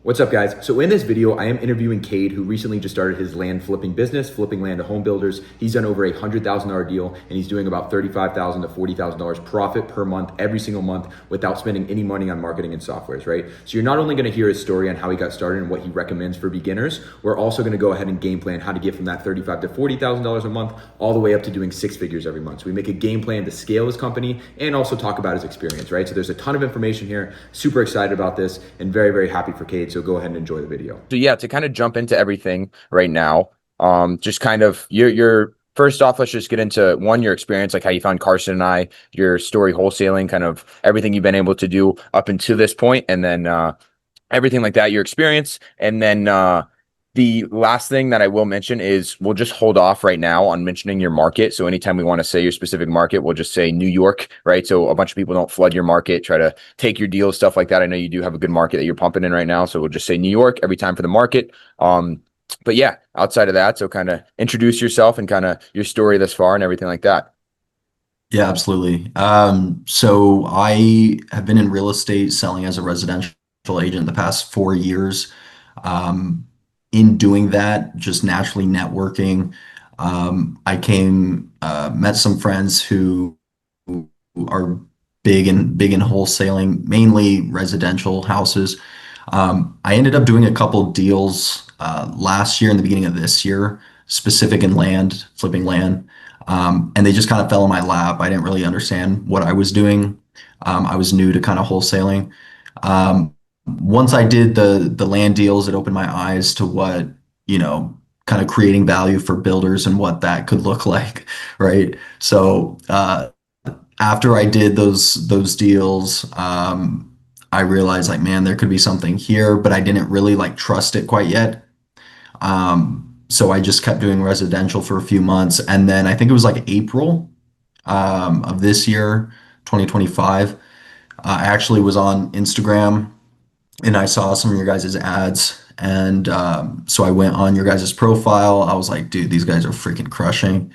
What's up, guys? So in this video, I am interviewing Cade, who recently just started his land flipping business, flipping land to home builders. He's done over $100,000 deal, and he's doing about $35,000 to $40,000 profit per month, every single month, without spending any money on marketing and softwares, right? So you're not only gonna hear his story on how he got started and what he recommends for beginners, we're also gonna go ahead and game plan how to get from that $35,000 to $40,000 a month, all the way up to doing six figures every month. So we make a game plan to scale his company and also talk about his experience, right? So there's a ton of information here. Super excited about this and very, very happy for Cade. So go ahead and enjoy the video. So yeah, to kind of jump into everything right now, just kind of your first off, let's just get into your experience, like how you found Carson and I, your story wholesaling, kind of everything you've been able to do up until this point, and then everything like that, your experience. And then the last thing that I will mention is we'll just hold off right now on mentioning your market. So anytime we want to say your specific market, we'll just say New York, right? So a bunch of people don't flood your market, try to take your deals, stuff like that. I know you do have a good market that you're pumping in right now. So we'll just say New York every time for the market. But yeah, outside of that, so kind of introduce yourself and kind of your story thus far and everything like that. Yeah, absolutely. So I have been in real estate selling as a residential agent the past 4 years. In doing that, just naturally networking, met some friends who are big in wholesaling, mainly residential houses. I ended up doing a couple deals last year and the beginning of this year, specific in land, flipping land. And they just kind of fell in my lap. I didn't really understand what I was doing. I was new to kind of wholesaling. Once I did the land deals, it opened my eyes to what, kind of creating value for builders and what that could look like, right? So after I did those deals, I realized like, man, there could be something here, but I didn't really like trust it quite yet. So I just kept doing residential for a few months, and then I think it was like April of this year, 2025. I actually was on Instagram and I saw some of your guys' ads. And so I went on your guys' profile. I was like, dude, these guys are freaking crushing.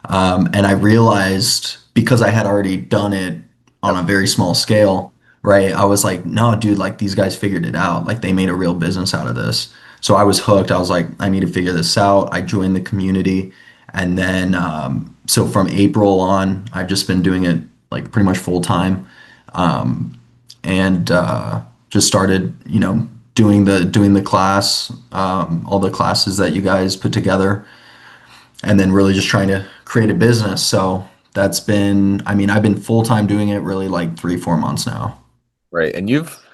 And I realized because I had already done it on a very small scale, right? I was like, no, dude, like these guys figured it out. Like they made a real business out of this. So I was hooked. I was like, I need to figure this out. I joined the community. And then, so from April on, I've just been doing it like pretty much full time. And just started, doing the class, all the classes that you guys put together, and then really just trying to create a business. So that's been, I've been full time doing it really like 3-4 months now. Right. And you've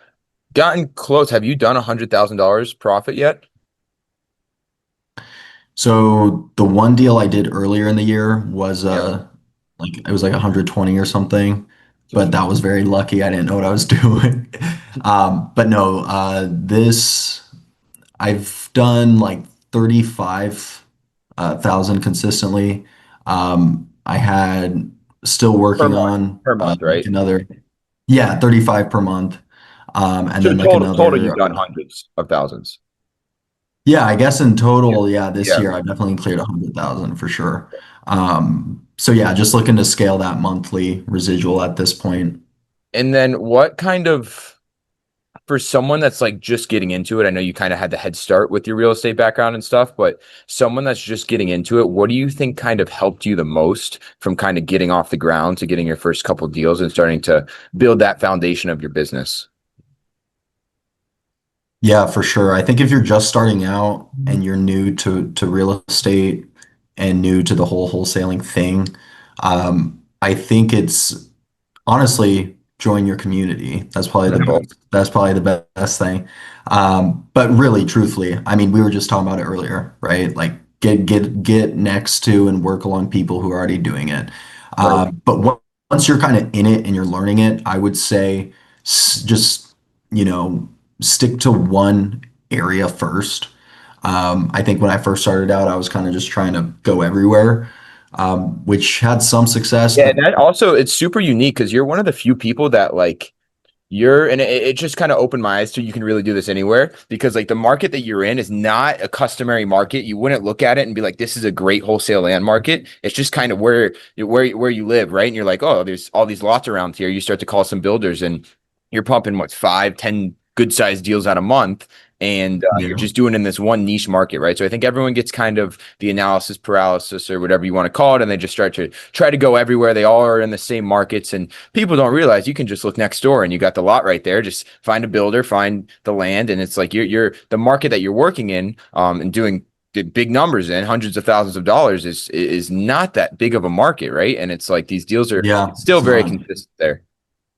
gotten close. Have you done $100,000 profit yet? So the one deal I did earlier in the year was like it was like 120 or something, but that was very lucky. I didn't know what I was doing. But no, this I've done like 35,000 consistently. I had still working on Per month, right? like another, yeah, 35 per month. And So then like total another, you've done hundreds of thousands. yeah, I guess in total, yeah, this Yeah. year I definitely cleared 100,000 for sure. So yeah, just looking to scale that monthly residual at this point. And then what kind of, for someone that's like just getting into it, I know you kind of had the head start with your real estate background and stuff, but someone that's just getting into it, what do you think kind of helped you the most from kind of getting off the ground to getting your first couple deals and starting to build that foundation of your business? Yeah, for sure. I think if you're just starting out and you're new to real estate and new to the whole wholesaling thing, I think it's honestly join your community. That's probably the best thing. But really, truthfully, we were just talking about it earlier, right? Like get next to and work along people who are already doing it. Right. But once you're kind of in it and you're learning it, I would say just you know stick to one area first. I think when I first started out, I was kind of just trying to go everywhere, which had some success, Yeah, but and that also it's super unique because you're one of the few people that like and it just kind of opened my eyes to you can really do this anywhere because like the market that you're in is not a customary market. You wouldn't look at it and be like, this is a great wholesale land market. It's just kind of where you live, right? And you're like, oh, there's all these lots around here. You start to call some builders and you're pumping what 5, 10 good sized deals out a month, and you're Yeah. just doing it in this one niche market, right? So I think everyone gets kind of the analysis paralysis or whatever you want to call it, and they just start to try to go everywhere. They all are in the same markets, and people don't realize you can just look next door and you got the lot right there. Just find a builder, find the land, and it's like you're the market that you're working in, and doing the big numbers in hundreds of thousands of dollars is not that big of a market, right? And it's like these deals are Yeah, still it's very not. consistent there.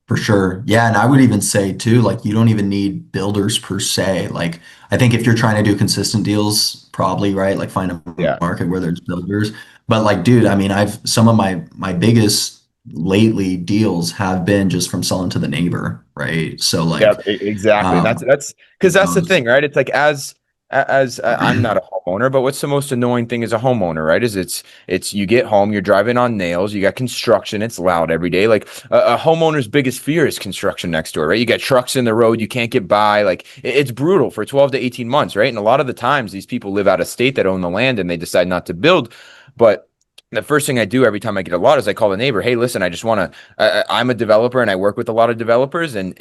For sure. Yeah, and I would even say too, like you don't even need builders per se. Like I think if you're trying to do consistent deals, probably, right? Like find a Yeah. market where there's builders. But like, dude, I mean, I've some of my biggest lately deals have been just from selling to the neighbor, right? So Yeah, like, exactly. And um, that's because that's the those, thing, right? It's like as I'm not a homeowner, but what's the most annoying thing as a homeowner, right? Is it's you get home, you're driving on nails, you got construction, it's loud every day. Like a homeowner's biggest fear is construction next door, right? You got trucks in the road, you can't get by. Like it's brutal for 12 to 18 months, right? And a lot of the times these people live out of state that own the land and they decide not to build, but the first thing I do every time I get a lot is I call the neighbor. Hey, listen, I just want to. I'm a developer and I work with a lot of developers, and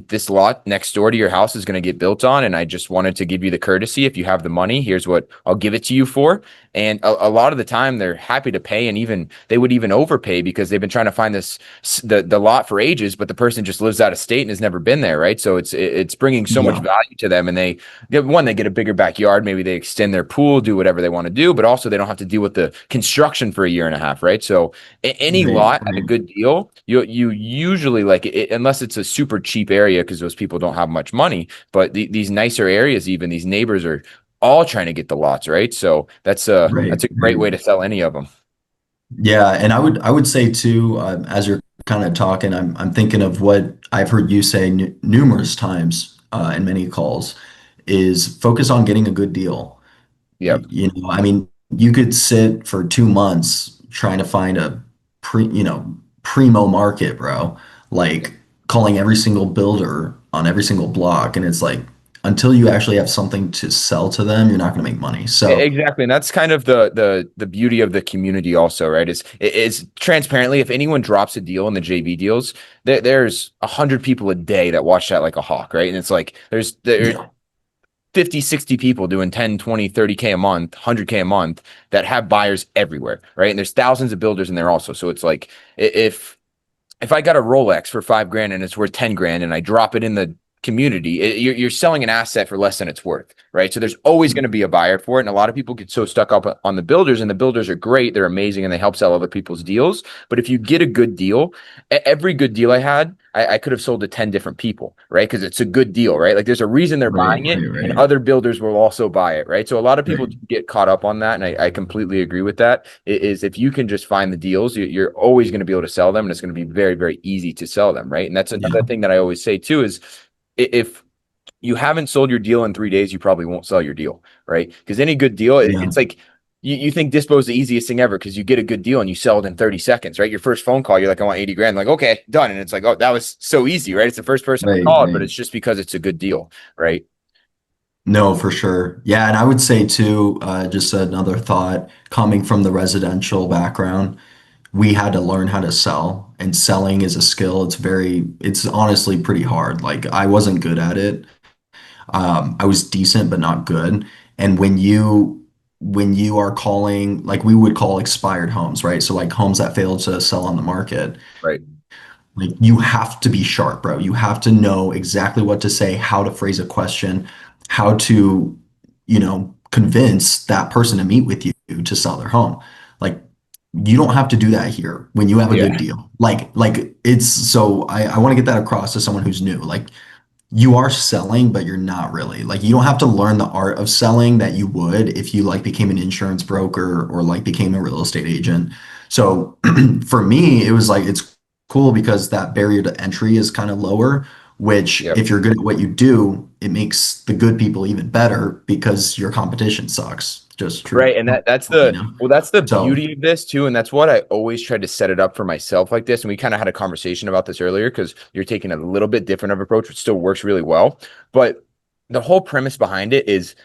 this lot next door to your house is going to get built on, and I just wanted to give you the courtesy. If you have the money, here's what I'll give it to you for. And a lot of the time, they're happy to pay, and even they would even overpay because they've been trying to find the lot for ages, but the person just lives out of state and has never been there, right? So it's bringing so much yeah, value to them, and they get a bigger backyard, maybe they extend their pool, do whatever they want to do, but also they don't have to deal with the construction for a year and a half, right? So any right, lot at a right. good deal, you usually like it, unless it's a super cheap area because those people don't have much money. But these nicer areas, even these neighbors are all trying to get the lots, right? So Right, that's a great right. way to sell any of them. Yeah, and I would say too, as you're kind of talking, I'm thinking of what I've heard you say n numerous times in many calls is focus on getting a good deal. Yep. I mean, you could sit for 2 months trying to find a primo market, bro. Like calling every single builder on every single block, and it's like until you actually have something to sell to them, you're not going to make money. So, Exactly, and that's kind of the beauty of the community, also, right? Is transparently, if anyone drops a deal in the JV deals, there's 100 people a day that watch that like a hawk, right? And it's like there's yeah, 50, 60 people doing 10, 20, 30K a month, 100K a month that have buyers everywhere, right? And there's thousands of builders in there also. So it's like if I got a Rolex for 5 grand and it's worth 10 grand and I drop it in the community, you're selling an asset for less than it's worth, right? So there's always going to be a buyer for it. And a lot of people get so stuck up on the builders, and the builders are great. They're amazing and they help sell other people's deals. But if you get a good deal, every good deal I had, I could have sold to 10 different people, right? Because it's a good deal, right? Like there's a reason they're right, buying it, right, and right, other builders will also buy it, right? So a lot of people right. get caught up on that. And I completely agree with that. Is if you can just find the deals, you're always going to be able to sell them, and it's going to be very, very easy to sell them, right? And that's another Yeah, thing that I always say too is if you haven't sold your deal in 3 days, you probably won't sell your deal, right? Because any good deal, yeah, it's like you think Dispo is the easiest thing ever because you get a good deal and you sell it in 30 seconds, right? Your first phone call, you're like, I want 80 grand. Like, okay, done. And it's like, oh, that was so easy, right? It's the first person I right, called, but right. it's just because it's a good deal, right? No, for sure. Yeah, and I would say too, just another thought coming from the residential background, we had to learn how to sell, and selling is a skill. It's honestly pretty hard. Like I wasn't good at it. I was decent, but not good. And when you are calling, like we would call expired homes, right? So like homes that failed to sell on the market. Right. Like you have to be sharp, bro. You have to know exactly what to say, how to phrase a question, how to, convince that person to meet with you to sell their home. Like you don't have to do that here when you have a good Yeah. deal. Like it's so I want to get that across to someone who's new. Like you are selling, but you're not really. Like you don't have to learn the art of selling that you would if you like became an insurance broker or like became a real estate agent. So for me, it was like it's cool because that barrier to entry is kind of lower, which Yep. if you're good at what you do, it makes the good people even better because your competition sucks. Just true, Right. And that's you the, know. well, that's the So beauty of this too. And that's what I always tried to set it up for myself like this. And we kind of had a conversation about this earlier because you're taking a little bit different of approach, which still works really well. But the whole premise behind it is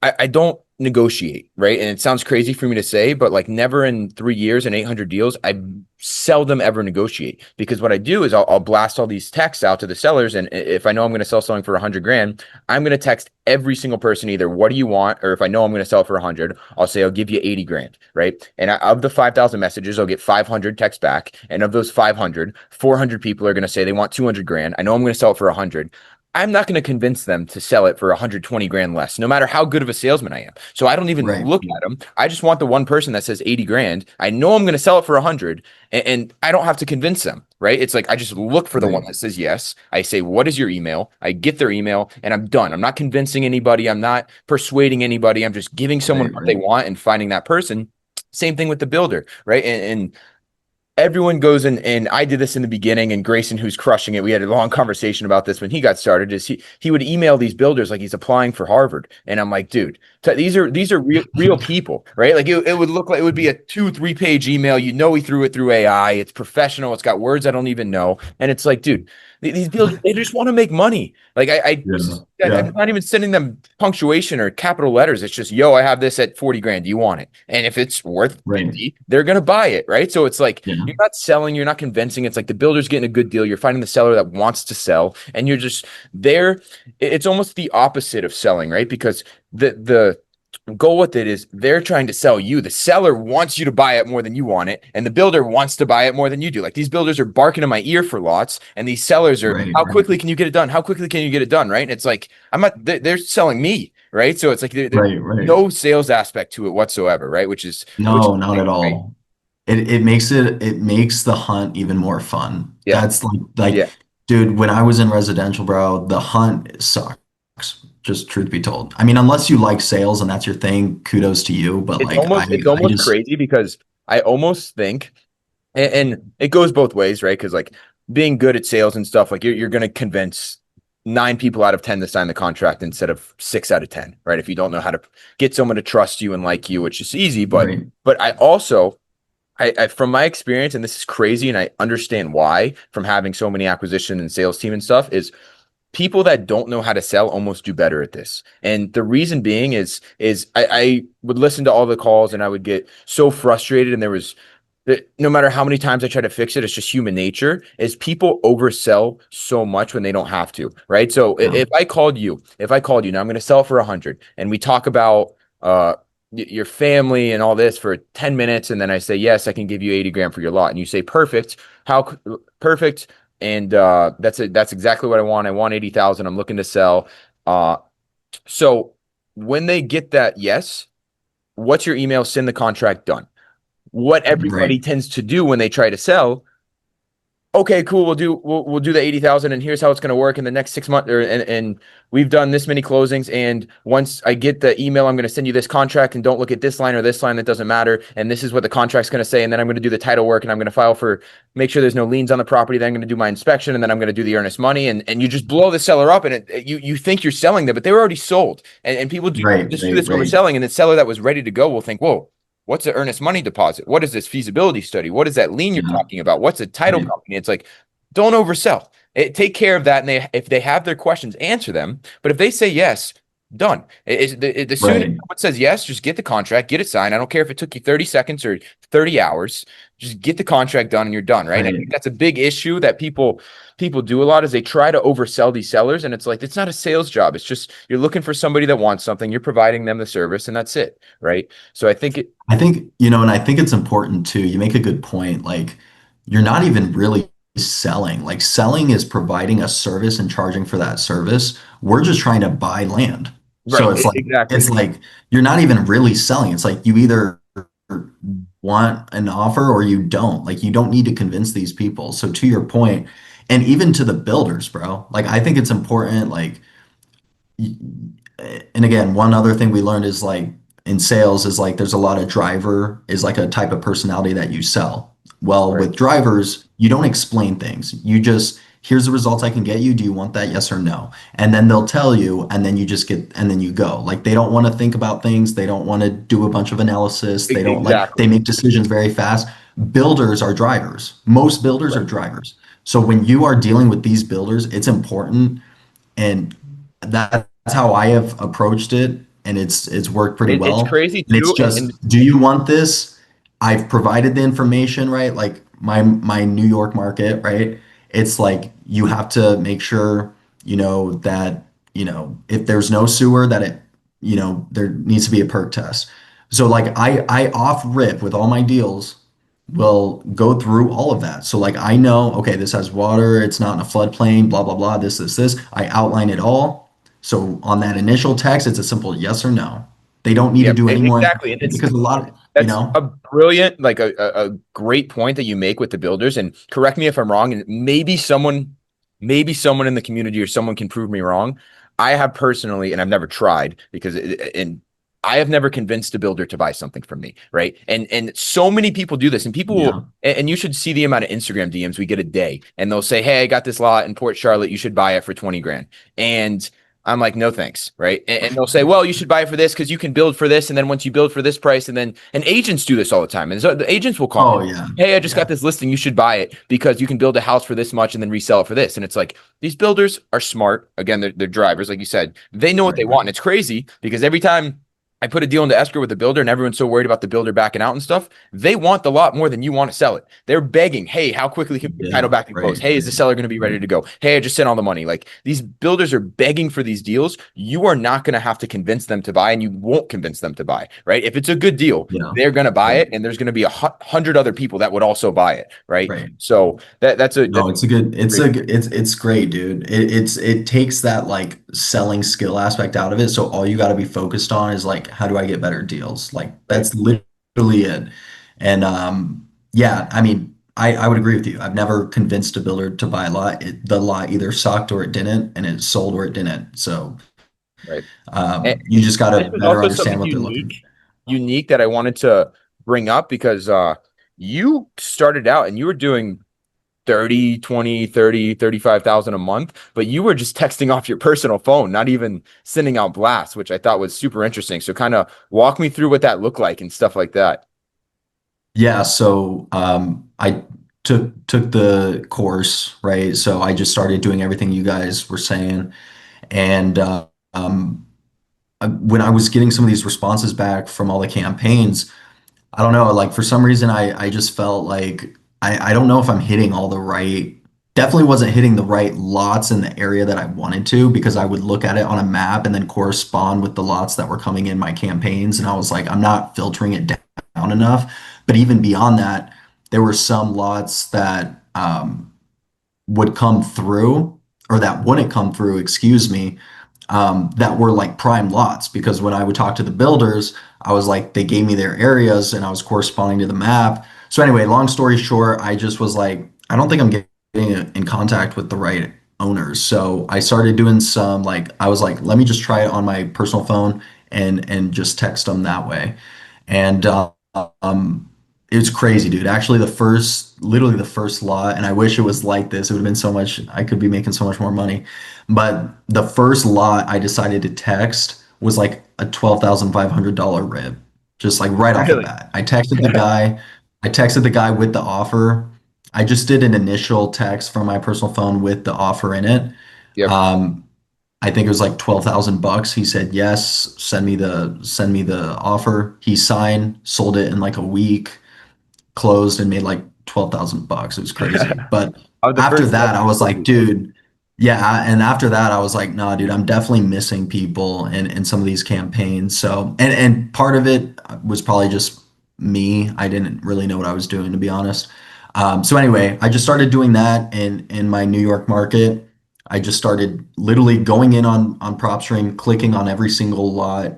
I don't negotiate, right? And it sounds crazy for me to say, but like never in 3 years and 800 deals, I seldom ever negotiate, because what I do is I'll blast all these texts out to the sellers. And if I know I'm going to sell something for 100 grand, I'm going to text every single person either, what do you want? Or if I know I'm going to sell it for 100, I'll say, I'll give you 80 grand. Right. And of the 5,000 messages, I'll get 500 texts back. And of those 500, 400 people are going to say they want 200 grand. I know I'm going to sell it for 100. I'm not going to convince them to sell it for 120 grand less, no matter how good of a salesman I am. So I don't even Right. look at them. I just want the one person that says 80 grand. I know I'm going to sell it for 100, and I don't have to convince them, right? It's like I just look for the one Right. that says yes. I say, what is your email? I get their email and I'm done. I'm not convincing anybody. I'm not persuading anybody. I'm just giving someone what they want and finding that person. Same thing with the builder, right? And everyone goes in, and I did this in the beginning, and Grayson, who's crushing it, we had a long conversation about this when he got started, is he would email these builders like he's applying for Harvard. And I'm like, dude, these are real people, right? Like it would look like it would be a 2-3 page email. You know, he threw it through AI. It's professional. It's got words I don't even know. And it's like, dude, these builders, they just want to make money. Like I'm not even sending them punctuation or capital letters. It's just, yo, I have this at 40 grand. Do you want it? And if it's worth 50, they're going to buy it. Right. So it's like, you're not selling, you're not convincing. It's like the builder's getting a good deal. You're finding the seller that wants to sell, and you're just there. It's almost the opposite of selling, right? Because the goal with it is they're trying to sell you. The seller wants you to buy it more than you want it, and the builder wants to buy it more than you do. Like these builders are barking in my ear for lots, and these sellers are, how quickly can you get it done? How quickly can you get it done? Right. And it's like, they're selling me. Right. So it's like there's no sales aspect to it whatsoever. Right. Which is not at all. It makes the hunt even more fun. Yeah. That's dude, when I was in residential, bro, the hunt sucks. Just truth be told. I mean, unless you like sales and that's your thing, kudos to you. But it's almost crazy, because I almost think, and it goes both ways, right? Because like being good at sales and stuff, like you're going to convince 9 people out of 10 to sign the contract instead of 6 out of 10, right? If you don't know how to get someone to trust you and like you, which is easy. But I also, I from my experience, and this is crazy, and I understand why from having so many acquisition and sales team and stuff, is people that don't know how to sell almost do better at this. And the reason being is I would listen to all the calls and I would get so frustrated. And there was, no matter how many times I try to fix it, it's just human nature, is people oversell so much when they don't have to, right? So if I called you, now I'm going to sell it for 100, and we talk about your family and all this for 10 minutes. And then I say, yes, I can give you 80 grand for your lot. And you say, perfect. How perfect. And that's exactly what I want. I want 80,000. I'm looking to sell. So when they get that, yes, what's your email? Send the contract, done. What everybody tends to do when they try to sell, okay, cool, we'll do the 80,000, and here's how it's going to work in the next 6 months, and we've done this many closings, and once I get the email, I'm going to send you this contract, and don't look at this line or this line, that doesn't matter, and this is what the contract's going to say, and then I'm going to do the title work, and I'm going to file for, make sure there's no liens on the property, then I'm going to do my inspection, and then I'm going to do the earnest money, and you just blow the seller up, and you think you're selling them, but they were already sold, and people do do this overselling, and the seller that was ready to go will think, whoa, what's the earnest money deposit? What is this feasibility study? What is that lien you're talking about? What's a title company? It's like, don't oversell. Take care of that. And if they have their questions, answer them. But if they say yes, done. As soon as someone says yes, just get the contract, get it signed. I don't care if it took you 30 seconds or 30 hours. Just get the contract done and you're done, right? I think that's a big issue that people do a lot, is they try to oversell these sellers, and it's like, it's not a sales job. It's just, you're looking for somebody that wants something, you're providing them the service, and that's it, right? So I think and I think it's important too. You make a good point. Like, you're not even really selling. Like, selling is providing a service and charging for that service. We're just trying to buy land. So it's like, it's like you're not even really selling. It's like you either want an offer or you don't. Like, you don't need to convince these people. So to your point, and even to the builders, bro, like, I think it's important. Like, and again, one other thing we learned is, like, in sales is, like, there's a lot of driver is like a type of personality that you sell. Well, with drivers, you don't explain things. You just, here's the results I can get you. Do you want that? Yes or no? And then they'll tell you, and then you just get, and then you go. Like, they don't want to think about things. They don't want to do a bunch of analysis. They don't they make decisions very fast. Builders are drivers. Most builders are drivers. So when you are dealing with these builders, it's important. And that's how I have approached it. and it's worked pretty It's well. crazy And it's too. And just, do you want this? I've provided the information, right? Like my New York market, right? It's like you have to make sure, that, if there's no sewer, that there needs to be a perk test. So like I off rip with all my deals will go through all of that. So like I know, okay, this has water, it's not in a floodplain, blah, blah, blah, this. I outline it all. So on that initial text, it's a simple yes or no. They don't need to yeah, do any more exactly. And information because a lot of, that's a brilliant, like a great point that you make with the builders. And correct me if I'm wrong. And maybe someone in the community or someone can prove me wrong. I have personally, and I've never tried and I have never convinced a builder to buy something from me, right? And so many people do this, and people yeah, will, and you should see the amount of Instagram DMs we get a day, and they'll say, "Hey, I got this lot in Port Charlotte. You should buy it for 20 grand." And I'm like, no, thanks. Right. And they'll say, well, you should buy it for this because you can build for this. And then once you build for this price, and agents do this all the time. And so the agents will call oh me, yeah, hey, I just got yeah, this listing. You should buy it because you can build a house for this much and then resell it for this. And it's like, these builders are smart. Again, they're drivers, like you said. They know what they right, want. right, And it's crazy because every time I put a deal into escrow with the builder and everyone's so worried about the builder backing out and stuff, they want the lot more than you want to sell it. They're begging, hey, how quickly can we get title yeah, back and close? right, Hey, is the right, seller going to be ready to go? Hey, I just sent all the money. Like these builders are begging for these deals. You are not going to have to convince them to buy, and you won't convince them to buy, right? If it's a good deal, yeah, they're going to buy right, it, and there's going to be 100 other people that would also buy it, right? right. So that's No, it's a good, great. it's great, dude. It takes that like selling skill aspect out of it. So all you got to be focused on is like, how do I get better deals? Like Right. that's literally it. And yeah, I mean, I would agree with you. I've never convinced a builder to buy a lot. The lot either sucked or it didn't, and it sold or it didn't. So Right. And you just got to this was better also understand something what they're looking for. unique that I wanted to bring up because you started out and you were doing 30, 20, 30, 35,000 a month, but you were just texting off your personal phone, not even sending out blasts, which I thought was super interesting. So kind of walk me through what that looked like and stuff like that. Yeah, so I took the course, right? So I just started doing everything you guys were saying, and um, when I was getting some of these responses back from all the campaigns, I don't know, like for some reason I just felt like I don't know if I'm hitting all the right, definitely wasn't hitting the right lots in the area that I wanted to because I would look at it on a map and then correspond with the lots that were coming in my campaigns. And I was like, I'm not filtering it down enough. But even beyond that, there were some lots that would come through or that wouldn't come through, excuse me, that were like prime lots because when I would talk to the builders, I was like, they gave me their areas and I was corresponding to the map. So anyway, long story short, I just was like, I don't think I'm getting in contact with the right owners. So I started doing some like, I was like, let me just try it on my personal phone and just text them that way. And it was crazy, dude. Actually, literally the first lot, and I wish it was like this. It would have been so much, I could be making so much more money. But the first lot I decided to text was like a $12,500 rib, just like right off the Really? bat. I texted the guy with the offer. I just did an initial text from my personal phone with the offer in it. Yep. Um, I think it was like 12,000 bucks. He said, yes, send me the offer. He signed, sold it in like a week, closed and made like 12,000 bucks. It was crazy. But The after first step that, I is was like, crazy. dude, yeah. And after that, I was like, nah, dude, I'm definitely missing people in some of these campaigns. So, and part of it was probably just me. I didn't really know what I was doing, to be honest. So anyway, I just started doing that in my New York market. I just started literally going in on PropStream, clicking on every single lot,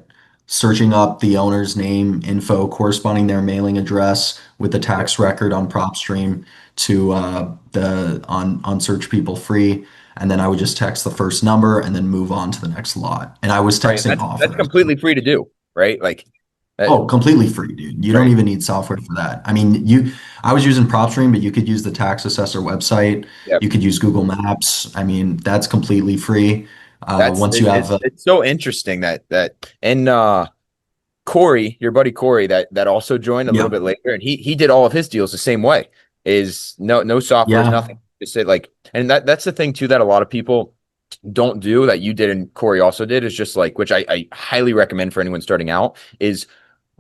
searching up the owner's name, info, corresponding their mailing address with the Yep. tax record on PropStream to the on Search People Free, and then I would just text the first number and then move on to the next lot. And I was Right. And texting that's offers. completely free to do, right? Like, Oh, completely free, dude. You don't right. even need software for that. I mean, I was using PropStream, but you could use the tax assessor website. Yep. You could use Google Maps. I mean, that's completely free. Once you have, It's so interesting and Corey, your buddy Corey, that also joined a little yeah, bit later, and he did all of his deals the same way. Is no softwares, yeah, nothing. Just say like, and that's the thing too that a lot of people don't do that you did and Corey also did is just like, which I highly recommend for anyone starting out, is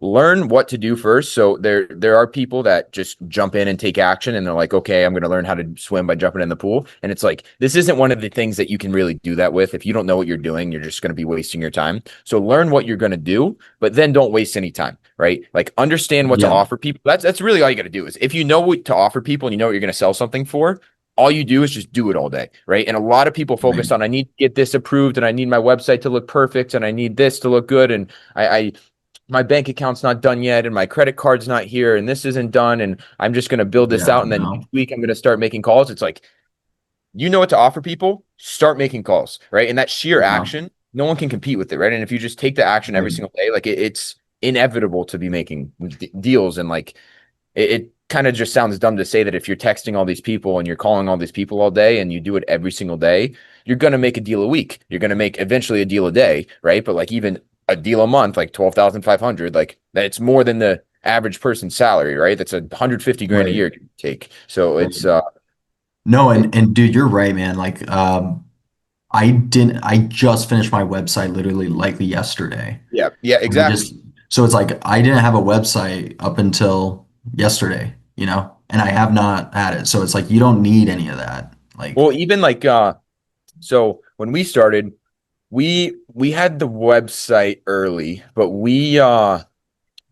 learn what to do first. So there are people that just jump in and take action and they're like, okay, I'm going to learn how to swim by jumping in the pool. And it's like, this isn't one of the things that you can really do that with. If you don't know what you're doing, you're just going to be wasting your time. So learn what you're going to do, but then don't waste any time, right? Like understand what to Yeah. offer people. That's really all you got to do. Is if you know what to offer people and you know what you're going to sell something for, all you do is just do it all day, right? And a lot of people focus Right. on, I need to get this approved and I need my website to look perfect and I need this to look good. And I my bank account's not done yet and my credit card's not here and this isn't done and I'm just going to build this Yeah. out and then No. next week I'm going to start making calls. It's like, you know what to offer people, start making calls, right? And that sheer No. action, no one can compete with it, right? And if you just take the action every Right. single day, like it's inevitable to be making deals. And like it kind of just sounds dumb to say that if you're texting all these people and you're calling all these people all day and you do it every single day, you're going to make a deal a week. You're going to make eventually a deal a day, right? But like even a deal a month, like 12,500, like that's more than the average person's salary, right? That's 150 grand a Right. year to take. So Right. it's No, and dude, you're right, man. Like, I just finished my website literally like yesterday. yeah, And I exactly. just, so it's like I didn't have a website up until yesterday, and I have not had it. So it's like you don't need any of that. Like, Well, even like so when we started, we had the website early, but we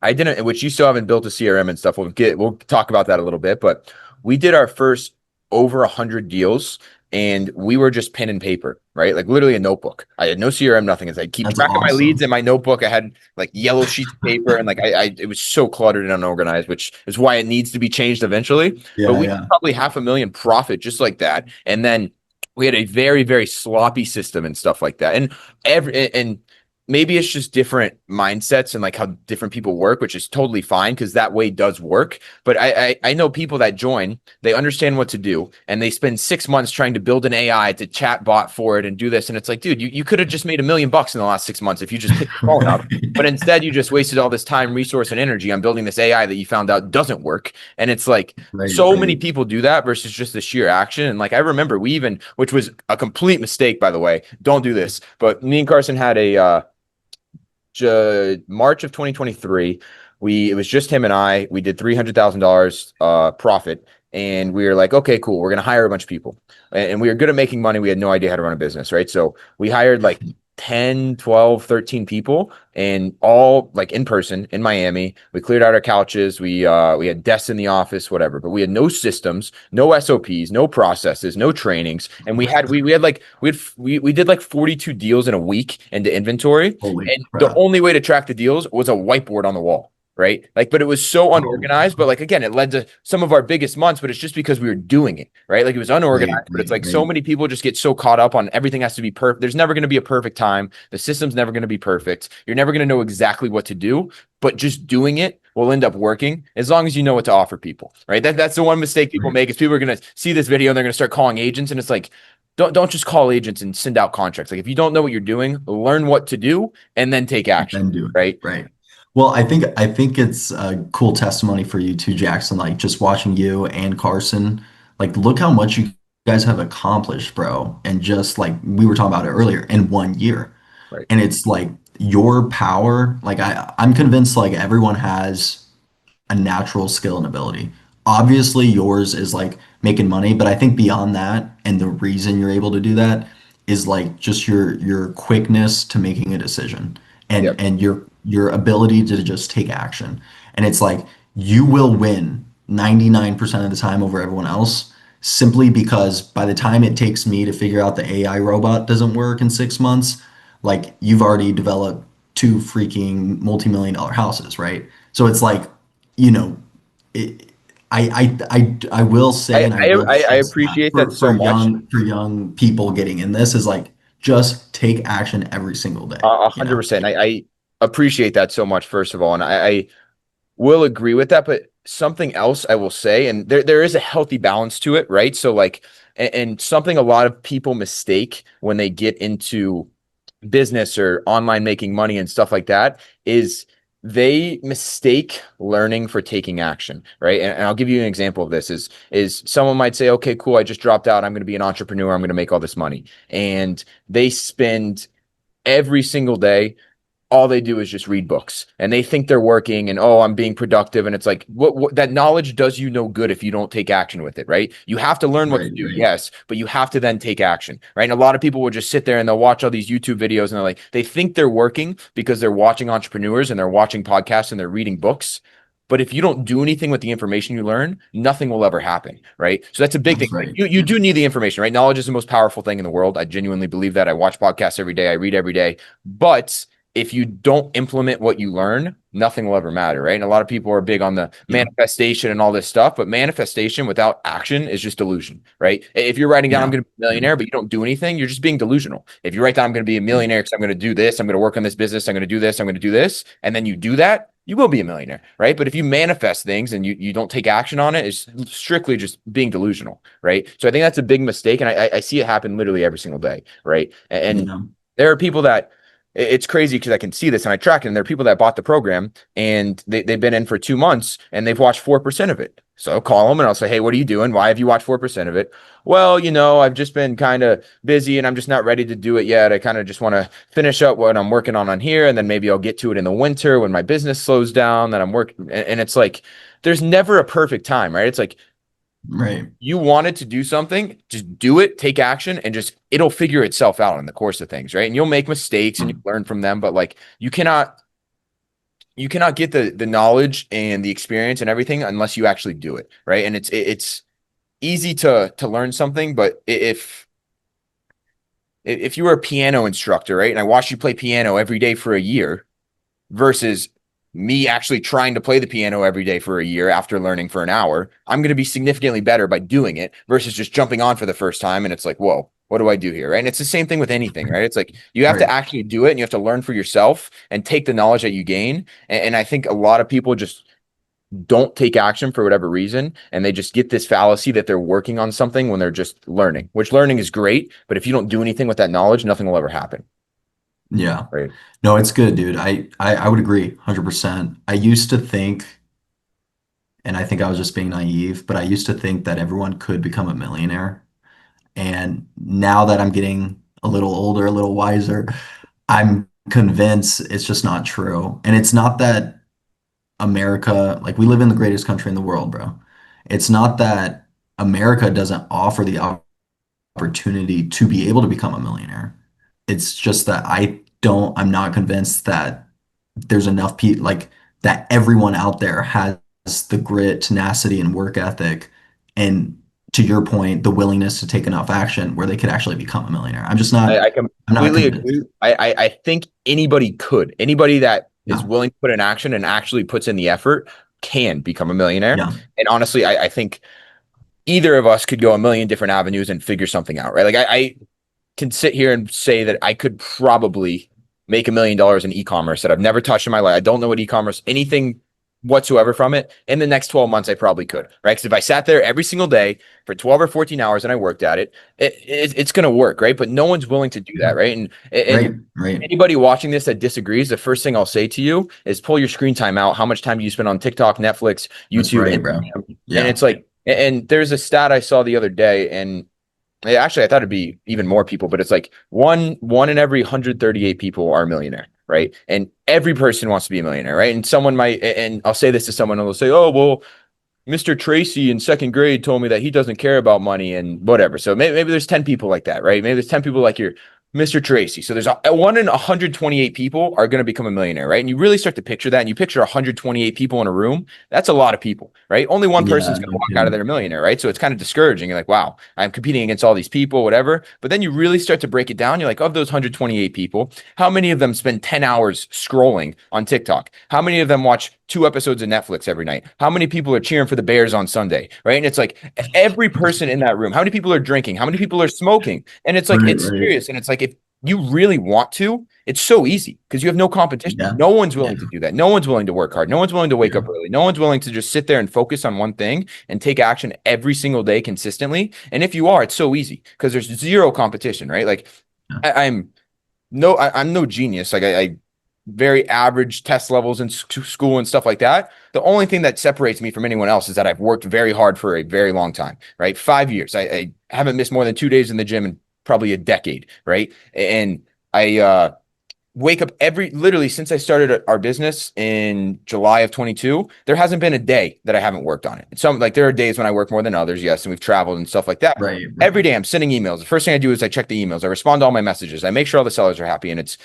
I didn't, which you still haven't built a CRM and stuff. We'll talk about that a little bit, but we did our first over 100 deals and we were just pen and paper, right? Like literally a notebook. I had no CRM, nothing. As I keep that's track of my leads awesome. in my notebook. I had like yellow sheets of paper and like it was so cluttered and unorganized, which is why it needs to be changed eventually. But Yeah, we had yeah. probably 500,000 profit just like that. And then we had a very, very sloppy system and stuff like that. And maybe it's just different mindsets and like how different people work, which is totally fine because that way does work. But I know people that join, they understand what to do, and they spend 6 months trying to build an AI to chat bot for it and do this. And it's like, dude, you could have just made $1 million in the last 6 months if you just picked your phone up. Right. But instead, you just wasted all this time, resource, and energy on building this AI that you found out doesn't work. And it's like Right, so many right. people do that versus just the sheer action. And like I remember we even, which was a complete mistake, by the way, don't do this. But me and Carson had a March of 2023. It was just him and I. We did $300,000 profit, and we were like, okay, cool. We're gonna hire a bunch of people, and we were good at making money. We had no idea how to run a business, right? So we hired like 10, 12, 13 people, and all like in person in Miami. We cleared out our couches. We had desks in the office, whatever. But we had no systems, no SOPs, no processes, no trainings, and we did like 42 deals in a week into inventory. Holy And the crap. only way to track the deals was a whiteboard on the wall, right? Like, but it was so Oh, unorganized. But like again, it led to some of our biggest months, but it's just because we were doing it, right? Like it was right, unorganized, but it's right, like so right. many people just get so caught up on everything has to be perfect. There's never going to be a perfect time. The system's never going to be perfect. You're never going to know exactly what to do, but just doing it will end up working as long as you know what to offer people, right? That's the one mistake people Right. make is people are going to see this video and they're going to start calling agents, and it's like, don't just call agents and send out contracts. Like if you don't know what you're doing, learn what to do and then take action, Then do it. right? Right. Well, I think it's a cool testimony for you too, Jackson. Like just watching you and Carson, like look how much you guys have accomplished, bro. And just like we were talking about it earlier, in 1 year. Right. And it's like your power, like I'm convinced like everyone has a natural skill and ability. Obviously, yours is like making money, but I think beyond that, and the reason you're able to do that is like just your quickness to making a decision and Yep. and your ability to just take action. And it's like you will win 99% of the time over everyone else simply because by the time it takes me to figure out the AI robot doesn't work in 6 months, like you've already developed two freaking multi-million dollar houses, right? So it's like you know, it, I will say, and I will I stress that appreciate that so much. for young people getting in this is like just take action every single day, A you hundred know? percent. I appreciate that so much, first of all. And I will agree with that. But something else I will say, and there is a healthy balance to it, right? So like and something a lot of people mistake when they get into business or online making money and stuff like that is they mistake learning for taking action, right? And I'll give you an example of this is someone might say, okay, cool, I just dropped out. I'm going to be an entrepreneur. I'm going to make all this money. And they spend every single day, all they do is just read books and they think they're working and, oh, I'm being productive. And it's like, what that knowledge does you no good if you don't take action with it, right? You have to learn what to do, yes, but you have to then take action, right? And a lot of people will just sit there and they'll watch all these YouTube videos and they're like, they think they're working because they're watching entrepreneurs and they're watching podcasts and they're reading books. But if you don't do anything with the information you learn, nothing will ever happen, right? So that's a big thing. Right. You do need the information, right? Knowledge is the most powerful thing in the world. I genuinely believe that. I watch podcasts every day. I read every day. But if you don't implement what you learn, nothing will ever matter, right? And a lot of people are big on the manifestation and all this stuff, but manifestation without action is just delusion, right? If you're writing down, I'm going to be a millionaire, but you don't do anything, you're just being delusional. If you write down, I'm going to be a millionaire because I'm going to do this, I'm going to work on this business, I'm going to do this, I'm going to do this, and then you do that, you will be a millionaire, right? But if you manifest things and you don't take action on it, it's strictly just being delusional, right? So I think that's a big mistake. And I see it happen literally every single day, right? And there are people that, it's crazy because I can see this and I track it. And there are people that bought the program and they've been in for 2 months and they've watched 4% of it. So I'll call them and I'll say, hey, what are you doing? Why have you watched 4% of it? Well, I've just been kind of busy and I'm just not ready to do it yet. I kind of just want to finish up what I'm working on here. And then maybe I'll get to it in the winter when my business slows down that I'm working. And it's like, there's never a perfect time, right? It's like, right. You wanted to do something, just do it, take action, and just it'll figure itself out in the course of things, right? And you'll make mistakes and you learn from them, but like you cannot get the knowledge and the experience and everything unless you actually do it, right? And it's easy to learn something, but if you were a piano instructor, right, and I watched you play piano every day for a year versus me actually trying to play the piano every day for a year after learning for an hour, I'm going to be significantly better by doing it versus just jumping on for the first time. And it's like, whoa, what do I do here? Right. And it's the same thing with anything, right? It's like, you have to actually do it and you have to learn for yourself and take the knowledge that you gain. And I think a lot of people just don't take action for whatever reason. And they just get this fallacy that they're working on something when they're just learning, which learning is great. But if you don't do anything with that knowledge, nothing will ever happen. Yeah. Right. No, it's good, dude. I would agree 100%. I used to think, and I think I was just being naive, but I used to think that everyone could become a millionaire. And now that I'm getting a little older, a little wiser, I'm convinced it's just not true. And it's not that America, like we live in the greatest country in the world, bro. It's not that America doesn't offer the opportunity to be able to become a millionaire. It's just that I'm not convinced that there's enough people like that everyone out there has the grit, tenacity, and work ethic, and to your point, the willingness to take enough action where they could actually become a millionaire. I'm just not. I I'm not completely convinced. agree. I think anybody could. Anybody that is willing to put in action and actually puts in the effort can become a millionaire. Yeah. And honestly, I think either of us could go a million different avenues and figure something out, right? Like I can sit here and say that I could probably make $1 million in e-commerce that I've never touched in my life. I don't know what e-commerce, anything whatsoever from it. In the next 12 months, I probably could, right? Because if I sat there every single day for 12 or 14 hours and I worked at it, it's going to work, right? But no one's willing to do that, right? And Right. anybody watching this that disagrees, the first thing I'll say to you is pull your screen time out. How much time do you spend on TikTok, Netflix, YouTube, right, bro. Yeah. And it's like, and there's a stat I saw the other day, and actually I thought it'd be even more people, but it's like one in every 138 people are a millionaire, right? And every person wants to be a millionaire, right? And someone might, and I'll say this to someone, and they'll say, oh, well, Mr. Tracy in second grade told me that he doesn't care about money and whatever. So maybe there's 10 people like that, right? Maybe there's 10 people like your Mr. Tracy. So there's one in 128 people are going to become a millionaire, right? And you really start to picture that, and you picture 128 people in a room. That's a lot of people, right? Only one person's going to walk out of there a millionaire, right? So it's kind of discouraging. You're like, wow, I'm competing against all these people, whatever. But then you really start to break it down. You're like, of those 128 people, how many of them spend 10 hours scrolling on TikTok? How many of them watch 2 episodes of Netflix every night? How many people are cheering for the Bears on Sunday, right? And it's like every person in that room, how many people are drinking? How many people are smoking? And it's like, it's serious. And it's like, if you really want to, it's so easy because you have no competition. Yeah. No one's willing to do that. No one's willing to work hard. No one's willing to wake up early. No one's willing to just sit there and focus on one thing and take action every single day consistently. And if you are, it's so easy because there's zero competition, right? Like I'm no genius. Like very average test levels in school and stuff like that. The only thing that separates me from anyone else is that I've worked very hard for a very long time, right? 5 years. I haven't missed more than 2 days in the gym in probably a decade, right? And I wake up literally since I started our business in July of 22, there hasn't been a day that I haven't worked on it. Some like there are days when I work more than others, yes, and we've traveled and stuff like that. Right. Every day I'm sending emails. The first thing I do is I check the emails. I respond to all my messages. I make sure all the sellers are happy, and it's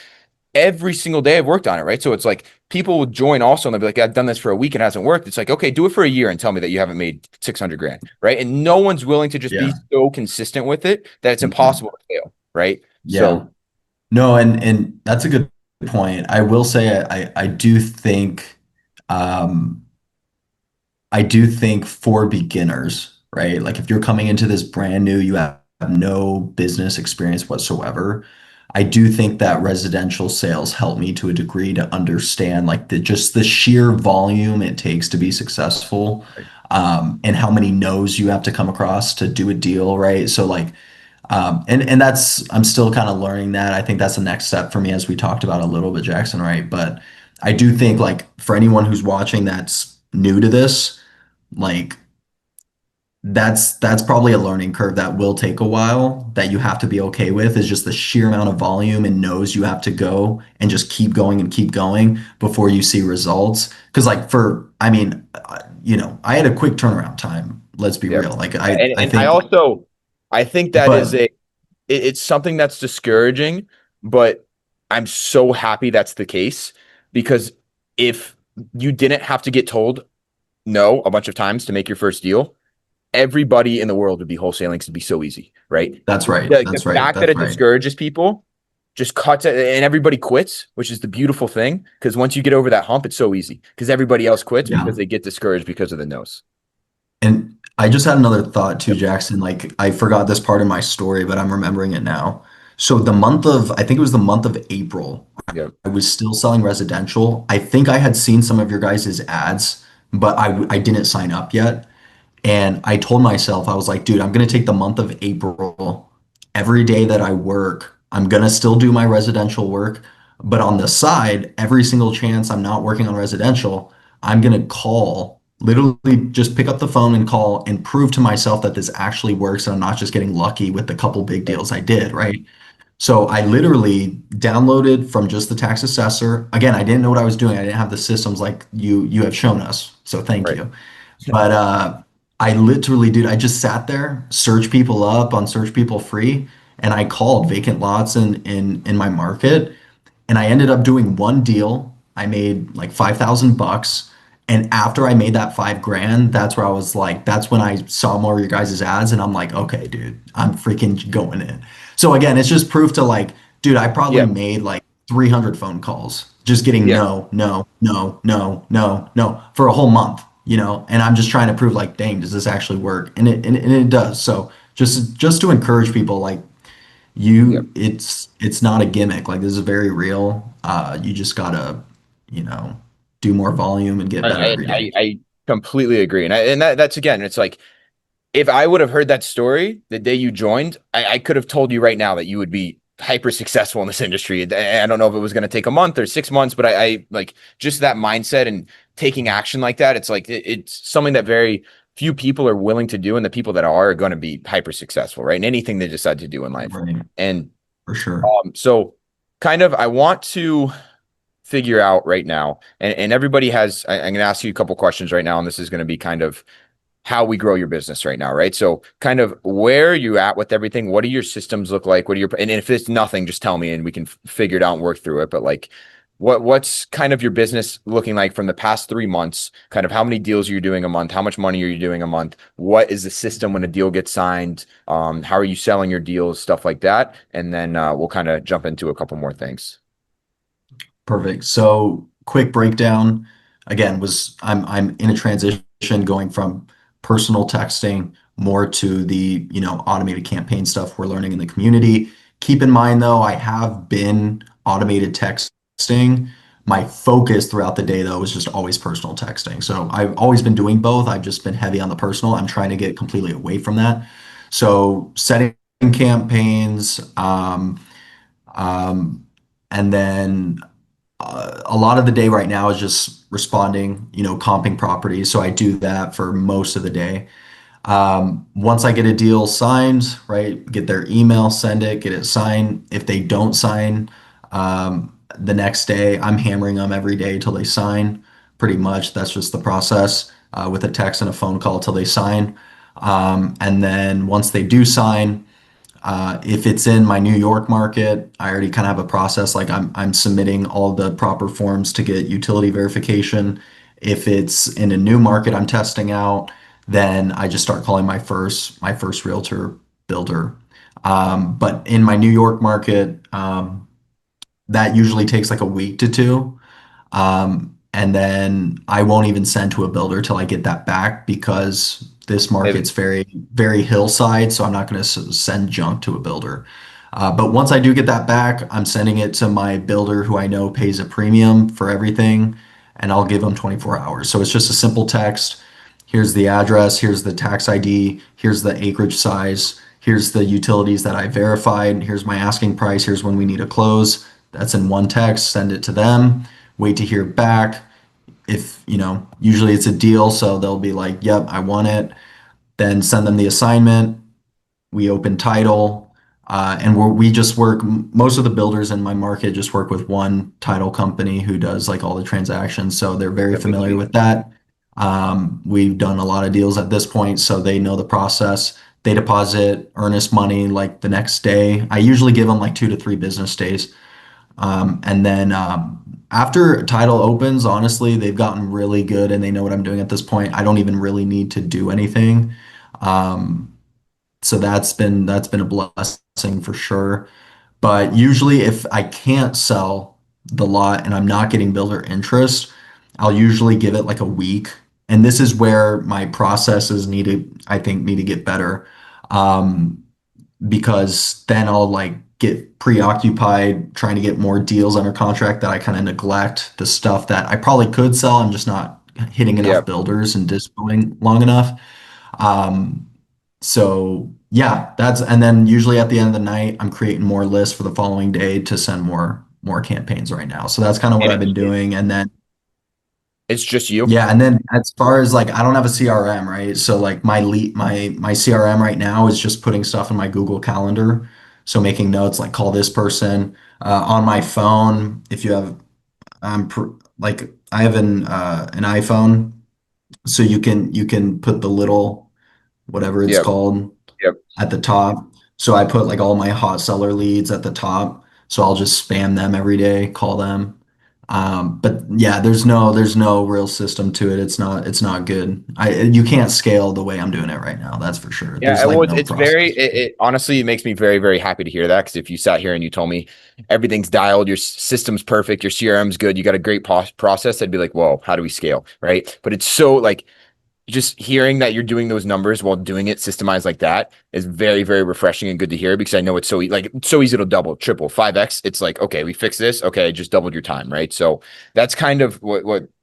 every single day I've worked on it, right? So it's like people will join also and they'll be like, I've done this for a week and it hasn't worked. It's like, okay, do it for a year and tell me that you haven't made 600 grand, right? And no one's willing to just be Yeah. so consistent with it that it's Mhm. impossible to fail, right? Yeah. So No, and that's a good point. I will say I do think um I do think for beginners, right? Like if you're coming into this brand new, you have no business experience whatsoever. I do think that residential sales help me to a degree to understand like the sheer volume it takes to be successful, and how many no's you have to come across to do a deal, right? So like, and that's I'm still kind of learning that. I think that's the next step for me as we talked about a little bit, Jackson, right? But I do think like for anyone who's watching that's new to this, like that's probably a learning curve that will take a while that you have to be okay with is just the sheer amount of volume and no's you have to go and just keep going before you see results. Because like I mean, I had a quick turnaround time. Let's be yeah. real. Like I And I think, also I think that is but it's something that's discouraging, but I'm so happy that's the case because if you didn't have to get told no a bunch of times to make your first deal, everybody in the world would be wholesaling because it'd be so easy, right? that's right. The That's right. fact that That's it right. discourages people just cuts it and everybody quits, which is the beautiful thing. Because once you get over that hump, it's so easy because everybody else quits Yeah. because they get discouraged because of the no's. And I just had another thought too, Yep. Jackson. Like I forgot this part of my story, but I'm remembering it now. So the month of, I think it was the month of April, Yep. I was still selling residential. I think I had seen some of your guys' ads, but I didn't sign up yet. And I told myself, I was like, dude, I'm gonna take the month of April. Every day that I work, I'm gonna still do my residential work. But on the side, every single chance I'm not working on residential, I'm gonna call, literally just pick up the phone and call and prove to myself that this actually works and I'm not just getting lucky with the couple big deals I did, right? So I literally downloaded from just the tax assessor. Again, I didn't know what I was doing. I didn't have the systems like you have shown us. So thank Right. you. But I literally, dude, I just sat there, search people up on Search People Free, and I called vacant lots in my market, and I ended up doing one deal. I made like 5,000 bucks. And after I made that 5 grand, that's where I was like, that's when I saw more of your guys' ads, and I'm like, okay, dude, I'm freaking going in. So again, it's just proof to like, dude, I probably Yeah. made like 300 phone calls just getting Yeah. no, no, no, no, no, no for a whole month. And I'm just trying to prove like, dang, does this actually work? And it does. So just to encourage people, like Yeah. it's not a gimmick. Like this is very real. You just gotta, you know, do more volume and get better every day. I completely agree. And that's again, it's like if I would have heard that story the day you joined, I could have told you right now that you would be hyper successful in this industry. I don't know if it was going to take a month or 6 months, but I like just that mindset and taking action like that. It's like it's something that very few people are willing to do, and the people that are going to be hyper successful, right? In anything they decide to do in life. Right, And for sure. so kind of I want to figure out right now, and everybody has, I'm going to ask you a couple questions right now, and this is going to be kind of how we grow your business right now, right? So kind of where are you at with everything? What do your systems look like? What are your, and if it's nothing, just tell me and we can figure it out and work through it. But like, what's kind of your business looking like from the past 3 months? Kind of how many deals are you doing a month? How much money are you doing a month? What is the system when a deal gets signed? How are you selling your deals? Stuff like that. And then we'll kind of jump into a couple more things. Perfect. So quick breakdown. Again, was I'm in a transition going from personal texting more to the, automated campaign stuff we're learning in the community. Keep in mind though, I have been automated texting. My focus throughout the day though is just always personal texting. So I've always been doing both. I've just been heavy on the personal. I'm trying to get completely away from that. So setting campaigns, um, and then a lot of the day right now is just responding, comping properties. So I do that for most of the day. Once I get a deal signed, right, get their email, send it, get it signed. If they don't sign, the next day, I'm hammering them every day till they sign. Pretty much, that's just the process with a text and a phone call till they sign. And then once they do sign, if it's in my New York market, I already kind of have a process. Like I'm submitting all the proper forms to get utility verification. If it's in a new market I'm testing out, then I just start calling my first realtor builder. But in my New York market, that usually takes like a week to two. And then I won't even send to a builder till I get that back because this Have- market's very, very hillside. So I'm not going to send junk to a builder. But once I do get that back, I'm sending it to my builder who I know pays a premium for everything, and I'll give them 24 hours. So it's just a simple text. Here's the address, here's the tax ID, here's the acreage size, here's the utilities that I verified, here's my asking price, here's when we need to close. That's in one text, send it to them, wait to hear back. If, usually it's a deal, so they'll be like, yep, I want it. Then send them the assignment. We open title, and we just work. Most of the builders in my market just work with one title company who does like all the transactions, so they're very that makes familiar sense. with that. We've done a lot of deals at this point, so they know the process. They deposit earnest money like the next day. I usually give them like 2 to 3 business days. And then after title opens, honestly, they've gotten really good and they know what I'm doing at this point. I don't even really need to do anything. Um, so that's been a blessing for sure. But usually if I can't sell the lot and I'm not getting builder interest, I'll usually give it like a week. And this is where my processes I think need to get better. Um, because then I'll like get preoccupied trying to get more deals under contract that I kind of neglect the stuff that I probably could sell. I'm just not hitting Yeah. enough builders and discoing long enough. Um, so yeah, and then usually at the end of the night, I'm creating more lists for the following day to send more campaigns right now. So that's kind of what And I've been doing. And then it's just you. yeah, and then as far as like I don't have a CRM, right? So like my CRM right now is just putting stuff in my Google Calendar. So making notes like call this person on my phone. If you have like I have an iPhone, so you can put the little whatever it's Yep. called Yep. at the top. So I put like all my hot seller leads at the top. So I'll just spam them every day, call them. But yeah, there's no real system to it. It's not good. You can't scale the way I'm doing it right now. That's for sure. Yeah, There's like well, no it's very, process. it honestly, it makes me very, very happy to hear that. Because if you sat here and you told me everything's dialed, your system's perfect, your CRM's good, you got a great process, I'd be like, whoa, how do we scale? Right. But it's so like just hearing that you're doing those numbers while doing it systemized like that is very, very refreshing and good to hear because I know it's so easy to double, triple, 5x. It's like, okay, we fixed this. Okay, just doubled your time. Right. So that's kind of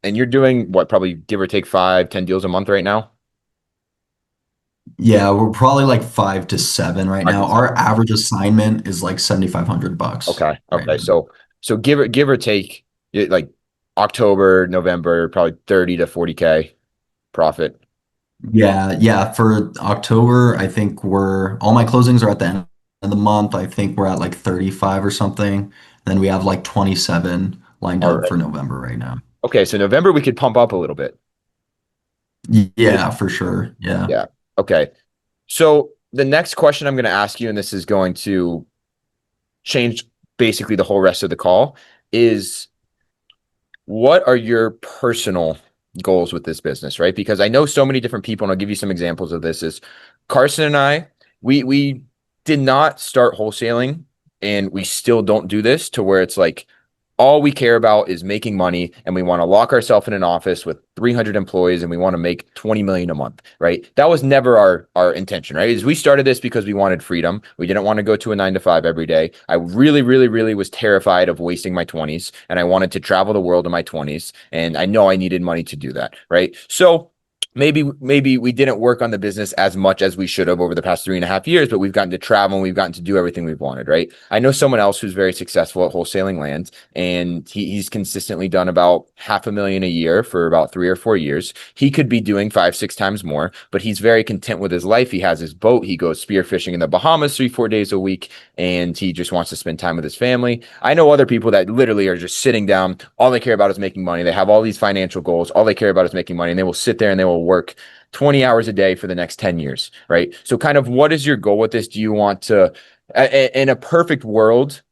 and you're doing what, probably give or take 5, 10 deals a month right now. Yeah, we're probably like 5 to 7 right Five now. to seven. Our average assignment is like $7,500 Okay. right Okay. now. So give or take like October, November, probably 30 to 40K profit. Yeah, yeah. For October, I think all my closings are at the end of the month. I think we're at like 35 or something. And then we have like 27 lined All up right. for November right now. Okay. So November we could pump up a little bit. Yeah, for sure. Yeah. Yeah. Okay. So the next question I'm going to ask you, and this is going to change basically the whole rest of the call, is what are your personal goals with this business, right? Because I know so many different people, and I'll give you some examples of this. Is Carson and I, we did not start wholesaling, and we still don't do this to where it's like all we care about is making money, and we want to lock ourselves in an office with 300 employees, and we want to make 20 million a month, right? That was never our intention, right? Is we started this because we wanted freedom. We didn't want to go to a 9 to 5 every day. I really, really, really was terrified of wasting my 20s, and I wanted to travel the world in my 20s, and I know I needed money to do that, right? So maybe we didn't work on the business as much as we should have over the past 3.5 years, but we've gotten to travel and we've gotten to do everything we've wanted, right? I know someone else who's very successful at wholesaling land, and he's consistently done about $500,000 a year for about 3 or 4 years. He could be doing 5, 6 times more, but he's very content with his life. He has his boat. He goes spearfishing in the Bahamas 3, 4 days a week, and he just wants to spend time with his family. I know other people that literally are just sitting down. All they care about is making money. They have all these financial goals. All they care about is making money, and they will sit there and they will work 20 hours a day for the next 10 years, right? So kind of what is your goal with this? Do you want to, in a perfect world,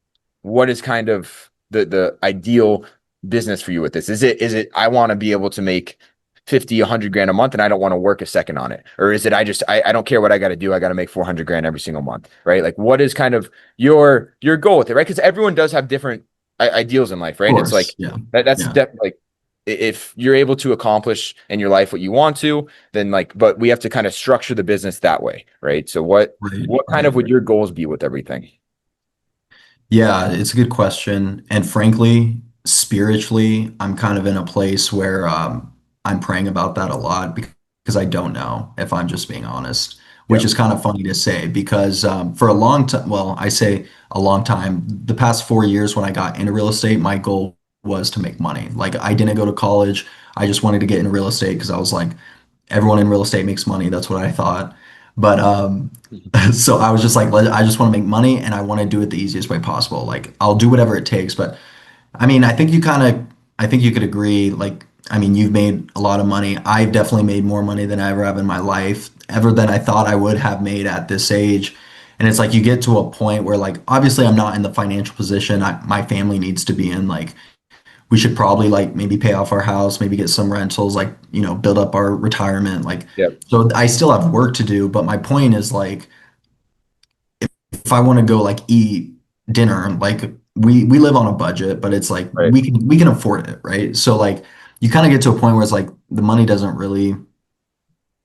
what is kind of the ideal business for you with this? Is it, I want to be able to make 50, 100 grand a month and I don't want to work a second on it? Or is it, I don't care what I got to do. I got to make 400 grand every single month, right? Like what is kind of your goal with it, right? Because everyone does have different ideals in life, right? Of And it's course. like, Yeah. that's Yeah. like, if you're able to accomplish in your life what you want to, then like, but we have to kind of structure the business that way, right? So what Right. kind Right. of would your goals be with everything? Yeah, it's a good question. And frankly, spiritually, I'm kind of in a place where I'm praying about that a lot because I don't know, if I'm just being honest, which Yep. is kind of funny to say because for a long time, well, I say a long time, the past 4 years when I got into real estate, my goal was to make money. Like I didn't go to college. I just wanted to get into real estate because I was like, everyone in real estate makes money. That's what I thought. But so I was just like, I just want to make money and I want to do it the easiest way possible. Like I'll do whatever it takes. But I mean, I think you could agree. Like, I mean, you've made a lot of money. I've definitely made more money than I ever have in my life, ever than I thought I would have made at this age. And it's like you get to a point where, like, obviously, I'm not in the financial position my family needs to be in. Like, we should probably like maybe pay off our house, maybe get some rentals, like, build up our retirement. Like, Yep. so I still have work to do, but my point is like, if I want to go like eat dinner, like we live on a budget, but it's like Right. we can afford it, right? So like you kind of get to a point where it's like the money doesn't really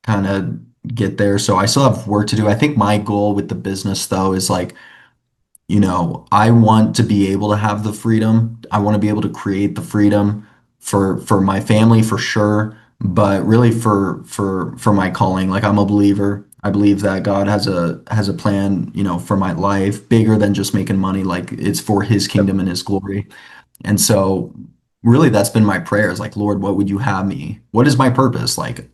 kind of get there. So I still have work to do. I think my goal with the business though is like I want to be able to have the freedom. I want to be able to create the freedom for my family for sure, but really for my calling. Like I'm a believer. I believe that God has a plan, for my life bigger than just making money. Like it's for his Yep. kingdom and his glory. And so really that's been my prayers. Like, Lord, what would you have me? What is my purpose? Like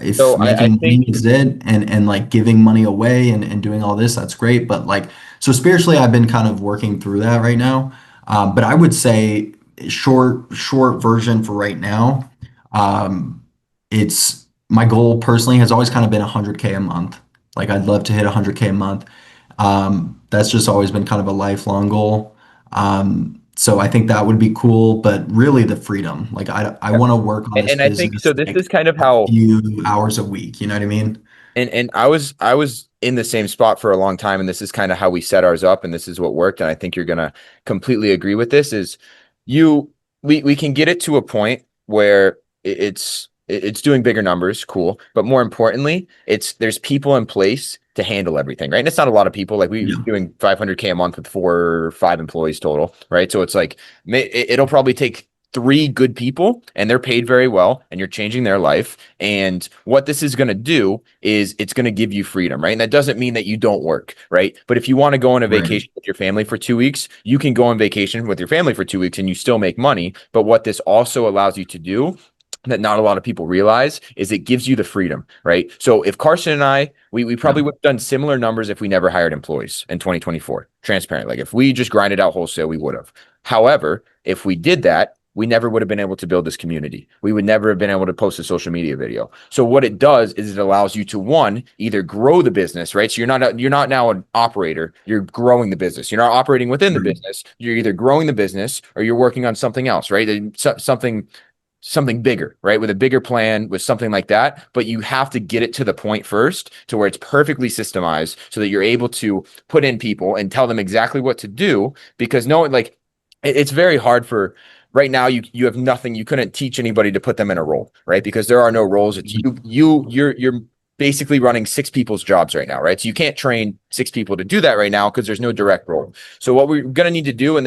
if So I making think money is it and like giving money away and doing all this, that's great. But like so spiritually I've been kind of working through that right now. But I would say short version for right now, um, it's my goal personally has always kind of been 100K a month. Like I'd love to hit 100K a month. That's just always been kind of a lifelong goal. So I think that would be cool, but really the freedom. Like I want to work on this and I think business so this like is kind of a how few hours a week. You know what I mean? and I was in the same spot for a long time, and this is kind of how we set ours up, and this is what worked. And I think you're gonna completely agree with this. Is you we can get it to a point where it's doing bigger numbers, cool, but more importantly, there's people in place to handle everything, right? And it's not a lot of people. Like we Yeah. doing 500K a month with 4 or 5 employees total, right? So it's like it'll probably take three good people and they're paid very well and you're changing their life. And what this is going to do is it's going to give you freedom, right? And that doesn't mean that you don't work, right? But if you want to go on a Right. vacation with your family for 2 weeks, you can go on vacation with your family for 2 weeks and you still make money. But what this also allows you to do that not a lot of people realize is it gives you the freedom, right? So if Carson and I, we Yeah. probably would have done similar numbers if we never hired employees in 2024, transparent. Like if we just grinded out wholesale, we would have. However, if we did that, we never would have been able to build this community. We would never have been able to post a social media video. So what it does is it allows you to one, either grow the business, right? So you're not now an operator, you're growing the business. You're not operating within the Right. business. You're either growing the business or you're working on something else, right? Something bigger, right? With a bigger plan, with something like that. But you have to get it to the point first to where it's perfectly systemized so that you're able to put in people and tell them exactly what to do. Because no, like it's very hard for right now. You have nothing. You couldn't teach anybody to put them in a role, right? Because there are no roles. It's you're basically running 6 people's jobs right now, right? So you can't train 6 people to do that right now because there's no direct role. So what we're gonna need to do in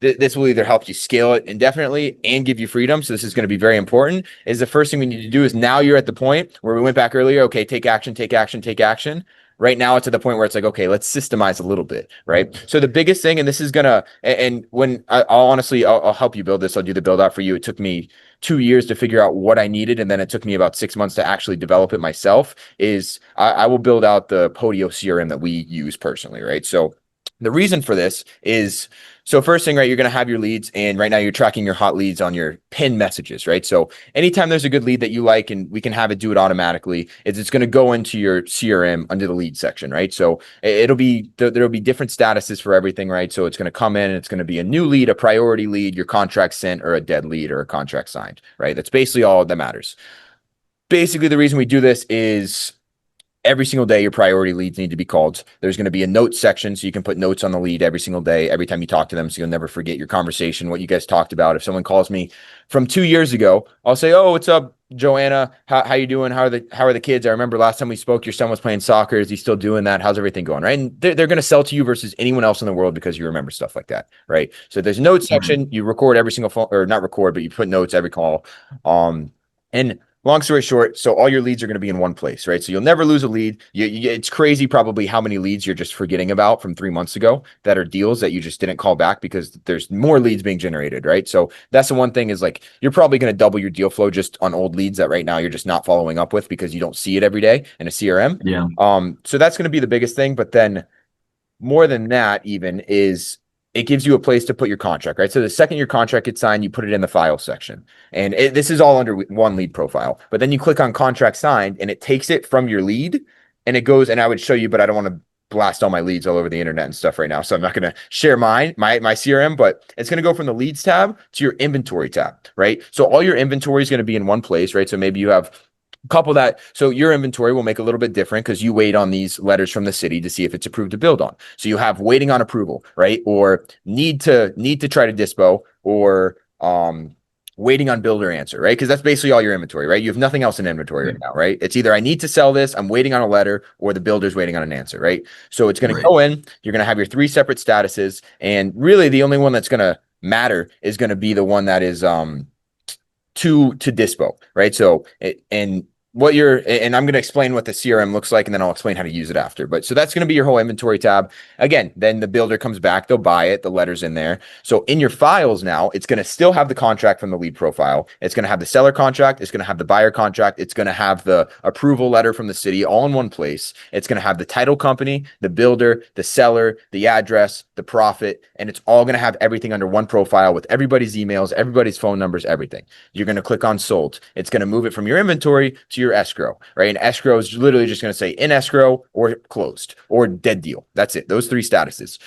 this will either help you scale it indefinitely and give you freedom. So this is going to be very important. Is the first thing we need to do is now you're at the point where we went back earlier. Okay, take action, take action, take action. Right now it's at the point where it's like, okay, let's systemize a little bit, right? So the biggest thing, and this is gonna, and when I'll help you build this, I'll do the build out for you. It took me 2 years to figure out what I needed, and then it took me about 6 months to actually develop it myself. Is I will build out the Podio CRM that we use personally, right? So the reason for this is, so first thing, right, you're going to have your leads, and right now you're tracking your hot leads on your pin messages, right? So anytime there's a good lead that you like, and we can have it do it automatically, it's going to go into your CRM under the lead section, right? So it'll be, there'll be different statuses for everything, right? So it's going to come in and it's going to be a new lead, a priority lead, your contract sent, or a dead lead, or a contract signed, right? That's basically all that matters. Basically, the reason we do this is every single day your priority leads need to be called. There's going to be a notes section, so you can put notes on the lead every single day, every time you talk to them, so you'll never forget your conversation, what you guys talked about. If someone calls me from 2 years ago, I'll say, "Oh, what's up, Joanna? How you doing? How are the kids? I remember last time we spoke, your son was playing soccer. Is he still doing that? How's everything going?" Right? And they're going to sell to you versus anyone else in the world because you remember stuff like that, right? So there's a notes section. You record every single phone, or not record, but you put notes every call. And long story short, so all your leads are going to be in one place, right? So you'll never lose a lead. It's crazy probably how many leads you're just forgetting about from 3 months ago that are deals that you just didn't call back because there's more leads being generated, right? So that's the one thing, is like, you're probably going to double your deal flow just on old leads that right now you're just not following up with because you don't see it every day in a CRM. Yeah. So that's going to be the biggest thing. But then more than that even is, it gives you a place to put your contract, right? So the second your contract gets signed, you put it in the file section. And this is all under one lead profile. But then you click on contract signed, and it takes it from your lead, and it goes, and I would show you, but I don't want to blast all my leads all over the internet and stuff right now. So I'm not going to share my CRM, but it's going to go from the leads tab to your inventory tab, right? So all your inventory is going to be in one place, right? So maybe you have couple that. So your inventory will make a little bit different because you wait on these letters from the city to see if it's approved to build on. So you have waiting on approval, right? Or need to try to dispo, or waiting on builder answer, right? Because that's basically all your inventory, right? You have nothing else in inventory right now, right? It's either I need to sell this, I'm waiting on a letter, or the builder's waiting on an answer, right? So it's going to go in, you're going to have your 3 separate statuses, and really the only one that's going to matter is going to be the one that is to dispo, right? So and I'm going to explain what the CRM looks like, and then I'll explain how to use it after. But so that's going to be your whole inventory tab. Again, then the builder comes back, they'll buy it, the letter's in there. So in your files now, it's going to still have the contract from the lead profile. It's going to have the seller contract. It's going to have the buyer contract. It's going to have the approval letter from the city all in one place. It's going to have the title company, the builder, the seller, the address, the profit, and it's all going to have everything under one profile with everybody's emails, everybody's phone numbers, everything. You're going to click on sold. It's going to move it from your inventory to your escrow, right? And escrow is literally just going to say in escrow or closed or dead deal. That's it. Those 3 statuses.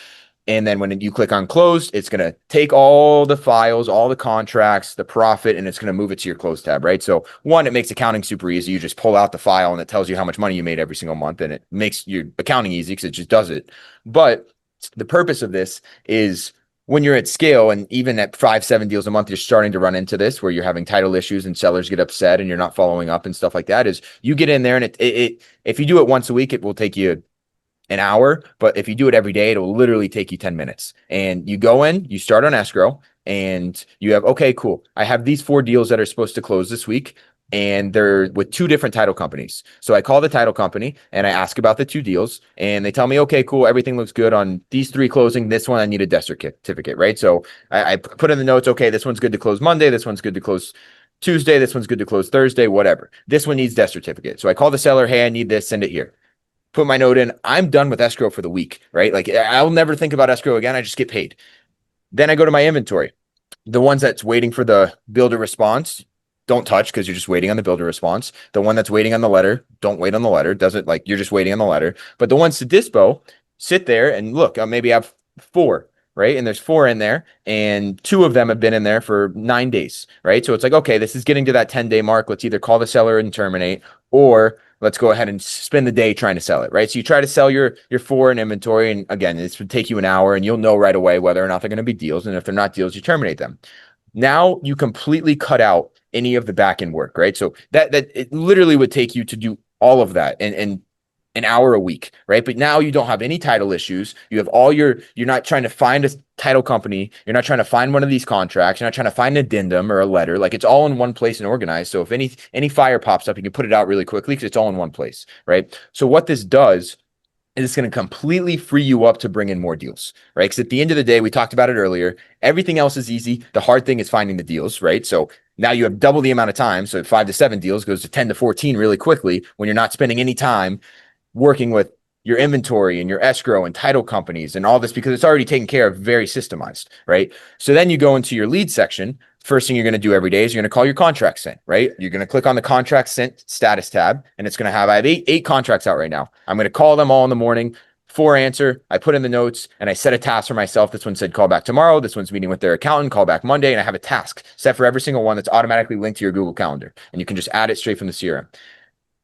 And then when you click on closed, it's going to take all the files, all the contracts, the profit, and it's going to move it to your close tab, right? So one, it makes accounting super easy. You just pull out the file and it tells you how much money you made every single month, and it makes your accounting easy because it just does it. But the purpose of this is, when you're at scale, and even at 5-7 deals a month, you're starting to run into this where you're having title issues and sellers get upset and you're not following up and stuff like that. Is you get in there, and if you do it once a week, it will take you an hour, but if you do it every day, it'll literally take you 10 minutes. And you go in, you start on escrow, and you have, okay, cool, I have these 4 deals that are supposed to close this week, and they're with 2 different title companies. So I call the title company and I ask about the 2 deals, and they tell me, okay, cool, everything looks good on these 3 closing. This one, I need a death certificate, right? So I put in the notes, okay, this one's good to close Monday. This one's good to close Tuesday. This one's good to close Thursday, whatever. This one needs death certificate. So I call the seller, hey, I need this, send it here. Put my note in. I'm done with escrow for the week, right? Like, I'll never think about escrow again. I just get paid. Then I go to my inventory. The ones that's waiting for the builder response, don't touch because you're just waiting on the builder response. The one that's waiting on the letter, don't wait on the letter. Doesn't, like, you're just waiting on the letter. But the ones to dispo, sit there and look. Maybe I have 4, right? And there's 4 in there, and 2 of them have been in there for 9 days, right? So it's like, okay, this is getting to that 10-day mark. Let's either call the seller and terminate, or let's go ahead and spend the day trying to sell it, right? So you try to sell your 4 in inventory, and again, this would take you an hour, and you'll know right away whether or not they're going to be deals. And if they're not deals, you terminate them. Now you completely cut out any of the back end work, right? So that it literally would take you to do all of that. And an hour a week, right? But now you don't have any title issues. You have you're not trying to find a title company. You're not trying to find one of these contracts. You're not trying to find an addendum or a letter. Like, it's all in one place and organized. So if any fire pops up, you can put it out really quickly because it's all in one place, right? So what this does is it's going to completely free you up to bring in more deals, right? Because at the end of the day, we talked about it earlier, everything else is easy. The hard thing is finding the deals, right? So now you have double the amount of time. So 5 to 7 deals goes to 10 to 14 really quickly when you're not spending any time working with your inventory and your escrow and title companies and all this, because it's already taken care of, very systemized, right? So then you go into your lead section. First thing you're going to do every day is you're going to call your contract sent, right? You're going to click on the contract sent status tab, and it's going to have, I have eight contracts out right now. I'm going to call them all in the morning. 4 answer, I put in the notes, and I set a task for myself. This one said call back tomorrow. This one's meeting with their accountant, call back Monday. And I have a task set for every single one that's automatically linked to your Google Calendar. And you can just add it straight from the CRM.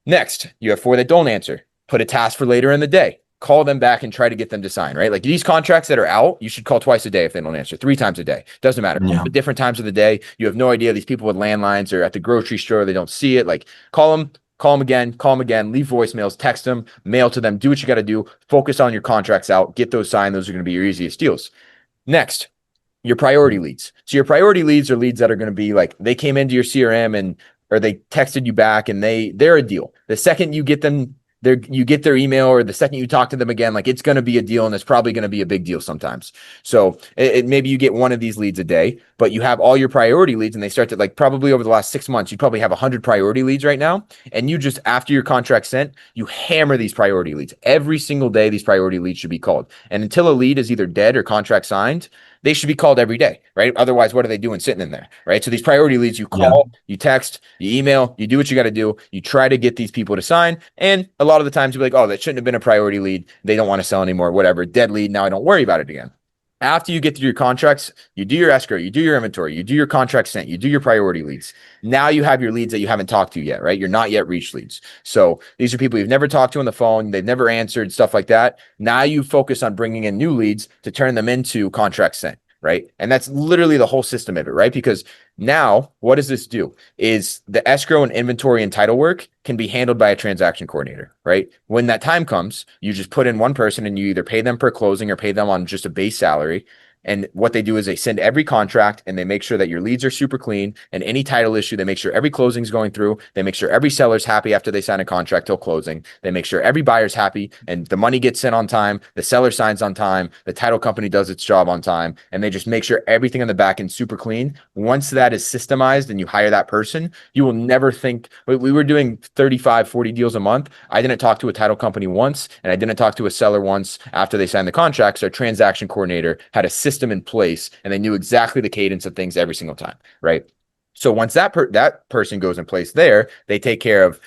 Next, you have 4 that don't answer. Put a task for later in the day. Call them back and try to get them to sign, right? Like, these contracts that are out, you should call twice a day if they don't answer, 3 times a day. Doesn't matter. Yeah. At different times of the day. You have no idea. These people with landlines or at the grocery store, they don't see it. Like, call them again, leave voicemails, text them, mail to them, do what you got to do. Focus on your contracts out, get those signed. Those are going to be your easiest deals. Next, your priority leads. So your priority leads are leads that are going to be like, they came into your CRM or they texted you back and they're a deal. The second you get them, you get their email, or the second you talk to them again, like, it's going to be a deal, and it's probably going to be a big deal sometimes. So maybe you get one of these leads a day, but you have all your priority leads, and they start to, like, probably over the last 6 months, you probably have 100 priority leads right now. And you just, after your contract sent, you hammer these priority leads every single day. These priority leads should be called. And until a lead is either dead or contract signed, they should be called every day, right? Otherwise, what are they doing sitting in there, right? So these priority leads, you call, you text, you email, you do what you got to do. You try to get these people to sign. And a lot of the times you'll be like, oh, that shouldn't have been a priority lead. They don't want to sell anymore, whatever. Dead lead. Now I don't worry about it again. After you get through your contracts, you do your escrow, you do your inventory, you do your contract sent, you do your priority leads. Now you have your leads that you haven't talked to yet, right? You're not yet reached leads. So these are people you've never talked to on the phone. They've never answered, stuff like that. Now you focus on bringing in new leads to turn them into contract sent, right? And that's literally the whole system of it, right? Because now what does this do is the escrow and inventory and title work can be handled by a transaction coordinator, right? When that time comes, you just put in one person and you either pay them per closing or pay them on just a base salary. And what they do is they send every contract and they make sure that your leads are super clean, and any title issue, they make sure every closing is going through. They make sure every seller's happy after they sign a contract till closing. They make sure every buyer's happy and the money gets sent on time. The seller signs on time. The title company does its job on time. And they just make sure everything on the back end is super clean. Once that is systemized and you hire that person, you will never think, we were doing 35, 40 deals a month. I didn't talk to a title company once, and I didn't talk to a seller once after they signed the contract. So our transaction coordinator had a system in place, and they knew exactly the cadence of things every single time, right? So once that person goes in place there, they take care of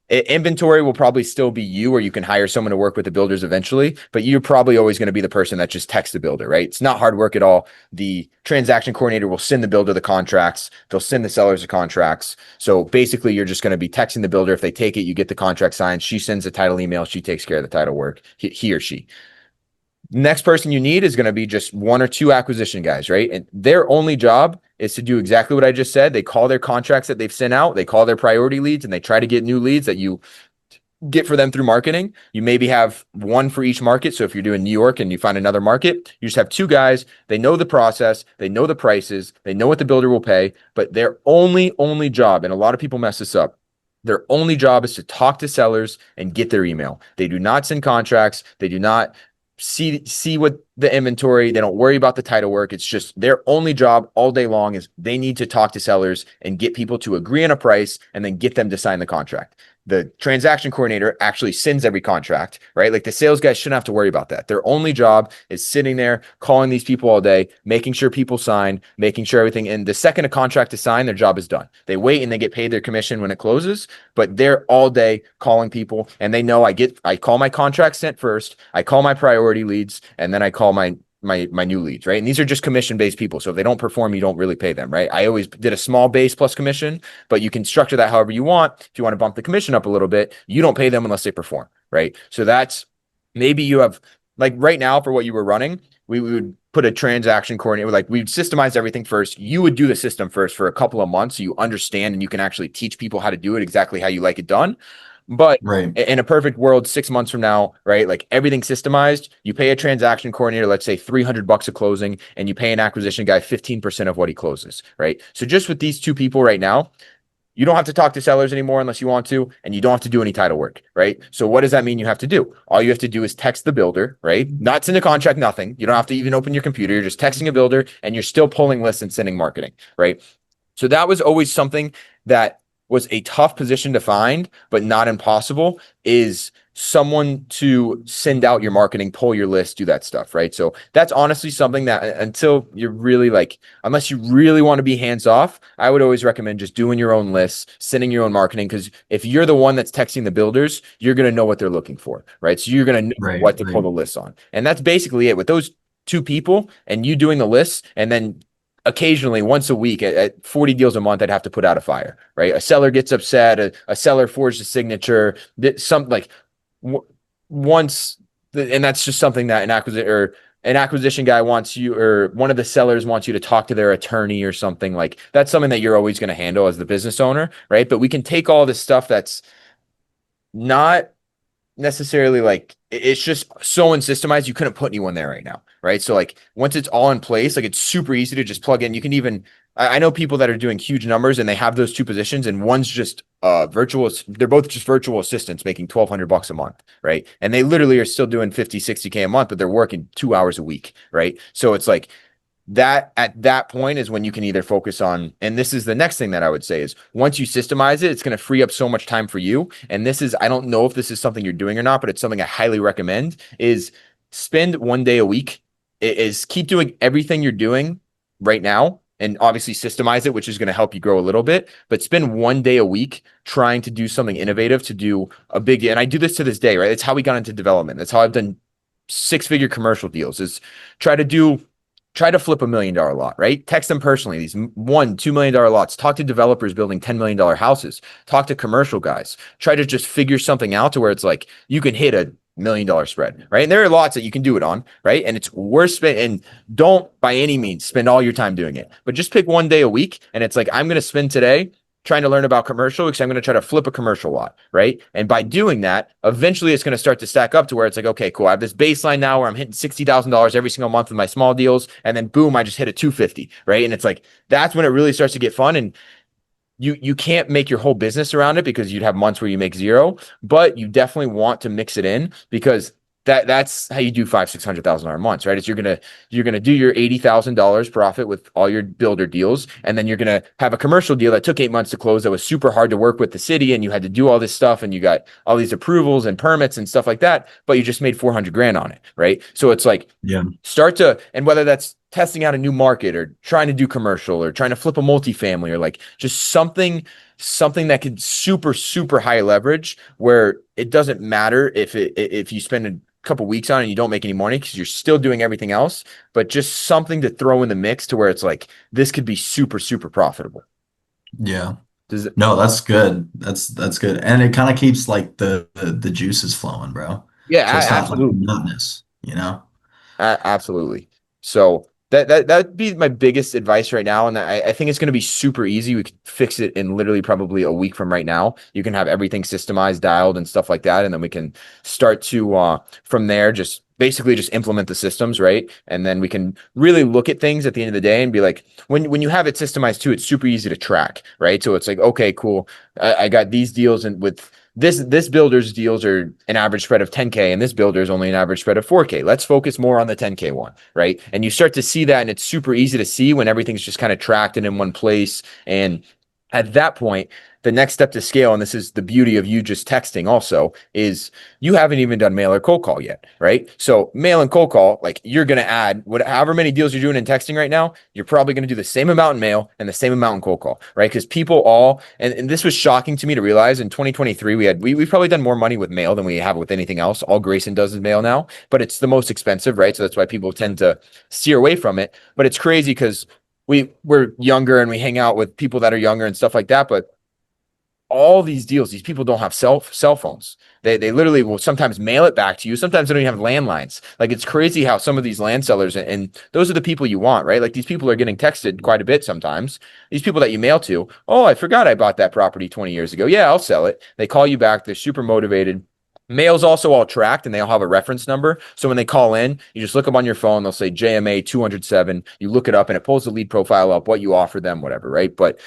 inventory. Will probably still be you, or you can hire someone to work with the builders eventually, but you're probably always going to be the person that just texts the builder, right? It's not hard work at all. The transaction coordinator will send the builder the contracts. They'll send the sellers the contracts. So basically you're just going to be texting the builder. If they take it, you get the contract signed. She sends the title email. She takes care of the title work, he or she. Next person you need is going to be just 1 or 2 acquisition guys, right? And their only job is to do exactly what I just said. They call their contracts that they've sent out. They call their priority leads, and they try to get new leads that you get for them through marketing. You maybe have 1 for each market. So if you're doing New York and you find another market, you just have 2 guys. They know the process. They know the prices. They know what the builder will pay, but their only job, and a lot of people mess this up, their only job is to talk to sellers and get their email. They do not send contracts. They do not see what the inventory. They don't worry about the title work. It's just their only job all day long is they need to talk to sellers and get people to agree on a price and then get them to sign the contract. The transaction coordinator actually sends every contract, right? Like, the sales guys shouldn't have to worry about that. Their only job is sitting there, calling these people all day, making sure people sign, making sure everything. And the second a contract is signed, their job is done. They wait and they get paid their commission when it closes, but they're all day calling people, and they know I call my contract sent first, I call my priority leads, and then I call my new leads, right? And these are just commission-based people. So if they don't perform, you don't really pay them, right? I always did a small base plus commission, but you can structure that however you want. If you want to bump the commission up a little bit, you don't pay them unless they perform, right? So that's, maybe you have, like, right now for what you were running, we would put a transaction coordinator, like, we'd systemize everything first. You would do the system first for a couple of months so you understand and you can actually teach people how to do it exactly how you like it done. But Right. in a perfect world, 6 months from now, right? Like everything's systemized. You pay a transaction coordinator, let's say $300 a closing, and you pay an acquisition guy 15% of what he closes, right? So just with these two people right now, you don't have to talk to sellers anymore unless you want to, and you don't have to do any title work, right? So what does that mean you have to do? All you have to do is text the builder, right? Not send a contract, nothing. You don't have to even open your computer. You're just texting a builder and you're still pulling lists and sending marketing, right? So that was always something that was a tough position to find, but not impossible, is someone to send out your marketing, pull your list, do that stuff, right? So that's honestly something that until you're really like, unless you really want to be hands off, I would always recommend just doing your own lists, sending your own marketing. Because if you're the one that's texting the builders, you're going to know what they're looking for, right? So you're going to know Right. what to pull the list on. And that's basically it with those two people and you doing the list. And then occasionally once a week at 40 deals a month, I'd have to put out a fire, right? A seller gets upset, a seller forged a signature, some like once, and that's just something that an acquisition guy wants you, or one of the sellers wants you to talk to their attorney or something. Like that's something that you're always going to handle as the business owner, right? But we can take all this stuff that's not necessarily like, it's just so unsystemized, you couldn't put anyone there right now, right? So like once it's all in place, like it's super easy to just plug in. You can even, I know people that are doing huge numbers and they have those two positions, and one's just virtual, they're both just virtual assistants making $1,200 a month, right? And they literally are still doing 50, 60K a month, but they're working 2 hours a week, right? So it's like that at that point is when you can either focus on, and this is the next thing that I would say is once you systemize it, it's going to free up so much time for you. And this is, I don't know if this is something you're doing or not, but it's something I highly recommend, is spend 1 day a week, is keep doing everything you're doing right now and obviously systemize it, which is going to help you grow a little bit, but spend 1 day a week trying to do something innovative, to do a big, and I do this to this day, right? It's how we got into development. That's how I've done 6-figure commercial deals, is try to flip $1 million lot, right? Text them personally, these $1-2 million lots, talk to developers building $10 million houses, talk to commercial guys, try to just figure something out to where it's like, you can hit $1 million spread, right? And there are lots that you can do it on, right? And it's worth spending, and don't by any means spend all your time doing it, but just pick 1 day a week. And it's like, I'm going to spend today trying to learn about commercial because I'm going to try to flip a commercial lot, right? And by doing that, eventually it's going to start to stack up to where it's like, okay, cool. I have this baseline now where I'm hitting $60,000 every single month with my small deals. And then boom, I just hit a 250, right? And it's like, that's when it really starts to get fun. And you can't make your whole business around it because you'd have months where you make zero, but you definitely want to mix it in, because that's how you do $500,000-600,000 months, right? It's you're gonna do your $80,000 profit with all your builder deals, and then you're gonna have a commercial deal that took 8 months to close, that was super hard to work with the city, and you had to do all this stuff, and you got all these approvals and permits and stuff like that, but you just made 400 grand on it, right? So it's like, Yeah. and whether that's testing out a new market or trying to do commercial or trying to flip a multifamily, or like just something that could super high leverage, where it doesn't matter if you spend a couple weeks on it and you don't make any money because you're still doing everything else, but just something to throw in the mix to where it's like, this could be super profitable. Yeah. Does it? No, that's good. That's good. And it kind of keeps like the juices flowing, bro. Yeah, So it's not like absolutely. monotonous, you know? Absolutely. So that'd be my biggest advice right now. And I think it's going to be super easy. We could fix it in literally probably a week from right now. You can have everything systemized, dialed and stuff like that. And then we can start to, from there, just basically just implement the systems, right? And then we can really look at things at the end of the day and be like, when you have it systemized too, it's super easy to track, right? So it's like, okay, cool. I got these deals, and with this builder's deals are an average spread of 10K, and this builder's only an average spread of 4K. Let's focus more on the 10K one, right? And you start to see that, and it's super easy to see when everything's just kind of tracked and in one place. And at that point, the next step to scale, and this is the beauty of you just texting also, is you haven't even done mail or cold call yet, right? So mail and cold call, like you're going to add however many deals you're doing in texting right now, you're probably going to do the same amount in mail and the same amount in cold call, right? Because people all, and this was shocking to me to realize in 2023, we've probably done more money with mail than we have with anything else. All Grayson does is mail now, but it's the most expensive, right? So that's why people tend to steer away from it. But it's crazy because we're younger and we hang out with people that are younger and stuff like that. But all these deals. These people don't have cell phones. They literally will sometimes mail it back to you. Sometimes they don't even have landlines. Like, it's crazy how some of these land sellers, and those are the people you want, right? Like, these people are getting texted quite a bit sometimes. These people that you mail to, oh, I forgot I bought that property 20 years ago. Yeah, I'll sell it. They call you back. They're super motivated. Mail's also all tracked and they all have a reference number. So when they call in, you just look them on your phone. They'll say JMA 207. You look it up and it pulls the lead profile up, what you offer them, whatever, right? But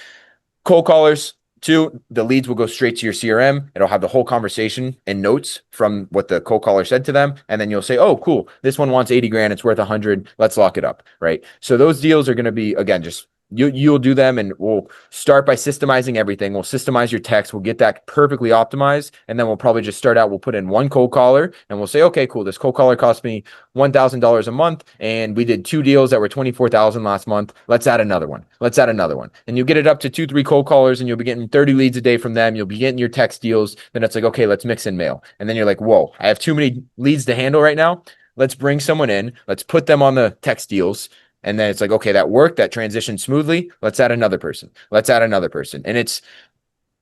cold callers, two, the leads will go straight to your CRM. It'll have the whole conversation and notes from what the cold caller said to them. And then you'll say, oh, cool. This one wants 80 grand. It's worth 100. Let's lock it up, right? So those deals are going to be, again, just you'll do them, and we'll start by systemizing everything. We'll systemize your text. We'll get that perfectly optimized. And then we'll probably just start out. We'll put in one cold caller and we'll say, okay, cool. This cold caller cost me $1,000 a month. And we did 2 deals that were 24,000 last month. Let's add another one. Let's add another one. And you'll get it up to 2-3 cold callers and you'll be getting 30 leads a day from them. You'll be getting your text deals. Then it's like, okay, let's mix in mail. And then you're like, whoa, I have too many leads to handle right now. Let's bring someone in. Let's put them on the text deals. And then it's like, okay, that worked, that transitioned smoothly. Let's add another person. Let's add another person. And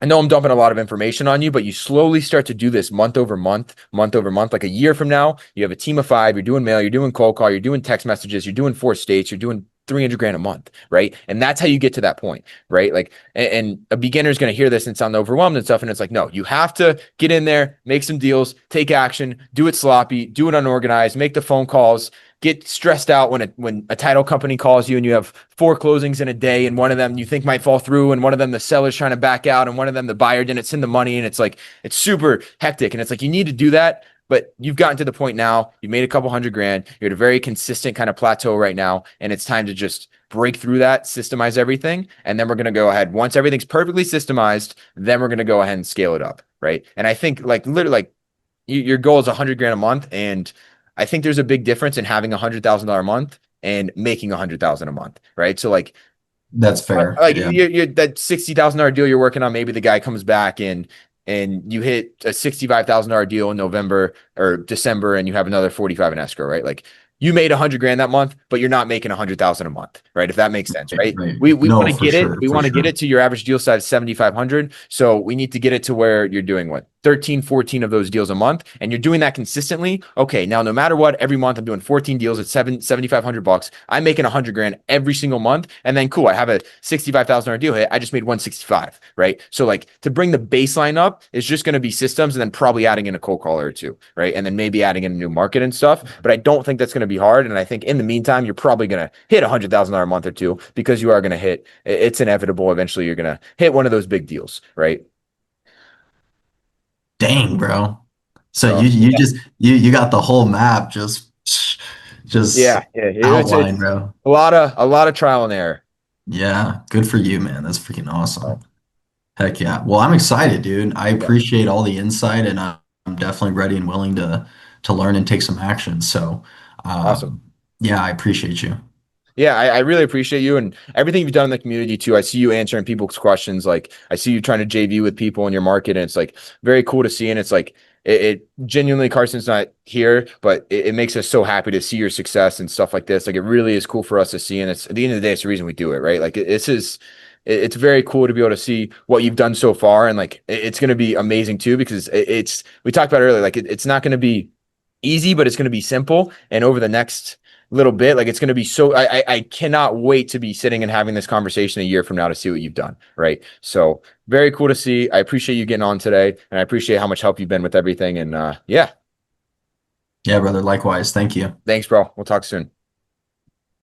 I know I'm dumping a lot of information on you, but you slowly start to do this month over month. Like a year from now, you have a team of 5, you're doing mail, you're doing cold call, you're doing text messages, you're doing 4 states, you're doing 300 grand a month, right? And that's how you get to that point, right? Like, and a beginner is going to hear this and sound overwhelmed and stuff. And it's like, no, you have to get in there, make some deals, take action, do it sloppy, do it unorganized, make the phone calls, get stressed out when a title company calls you and you have 4 closings in a day and one of them you think might fall through and one of them the seller's trying to back out and one of them the buyer didn't send the money, and it's like, it's super hectic. And it's like, you need to do that. But you've gotten to the point now, you made a couple $100 grand, you're at a very consistent kind of plateau right now, and it's time to just break through that, systemize everything, and then we're going to go ahead. Once everything's perfectly systemized, then we're going to go ahead and scale it up, right? And I think like literally like your goal is 100 grand a month, and I think there's a big difference in having $100,000 a month and making 100,000 a month, right? So like, That's fair. like Yeah. you're that $60,000 deal you're working on, maybe the guy comes back and you hit a $65,000 deal in November or December and you have another 45 in escrow, right? Like, you made 100 grand that month, but you're not making 100,000 a month, right? If that makes sense, right? Right. We No, want to for get sure, it. We for want to get sure. it to your average deal size 7,500. So we need to get it to where you're doing what 13, 14 of those deals a month, and you're doing that consistently. Okay, now no matter what, every month I'm doing 14 deals at $7,500. I'm making 100 grand every single month, and then cool, I have a $65,000 deal hit. I just made 165, right? So like, to bring the baseline up is just going to be systems, and then probably adding in a cold caller or two, right? And then maybe adding in a new market and stuff. But I don't think that's going to be hard, and I think in the meantime, you're probably going to hit $100,000 a month or two, because you are going to hit. It's inevitable. Eventually, you're going to hit one of those big deals, right? Dang, bro. So So you got the whole map just yeah, it's outlined, bro. a lot of trial and error. Yeah, good for you, man. That's freaking So, awesome. Heck yeah. Well, I'm excited, dude. I yeah, appreciate all the insight, and I'm definitely ready and willing to learn and take some action. So, awesome. um, yeah, I appreciate you. Yeah, I really appreciate you and everything you've done in the community too. I see you answering people's questions. Like, I see you trying to JV with people in your market, and it's like very cool to see. And it's like, it genuinely, Carson's not here, but it makes us so happy to see your success and stuff like this. Like, it really is cool for us to see. And it's at the end of the day, it's the reason we do it, right? Like, it's very cool to be able to see what you've done so far. And like, it's going to be amazing too, because we talked about it earlier, like it's not going to be easy, but it's going to be simple. And over the next little bit, like, it's going to be so, I cannot wait to be sitting and having this conversation a year from now to see what you've done. Right. So very cool to see. I appreciate you getting on today, and I appreciate how much help you've been with everything. And yeah, Yeah, brother. Likewise. Thank you. thanks, bro. We'll talk soon.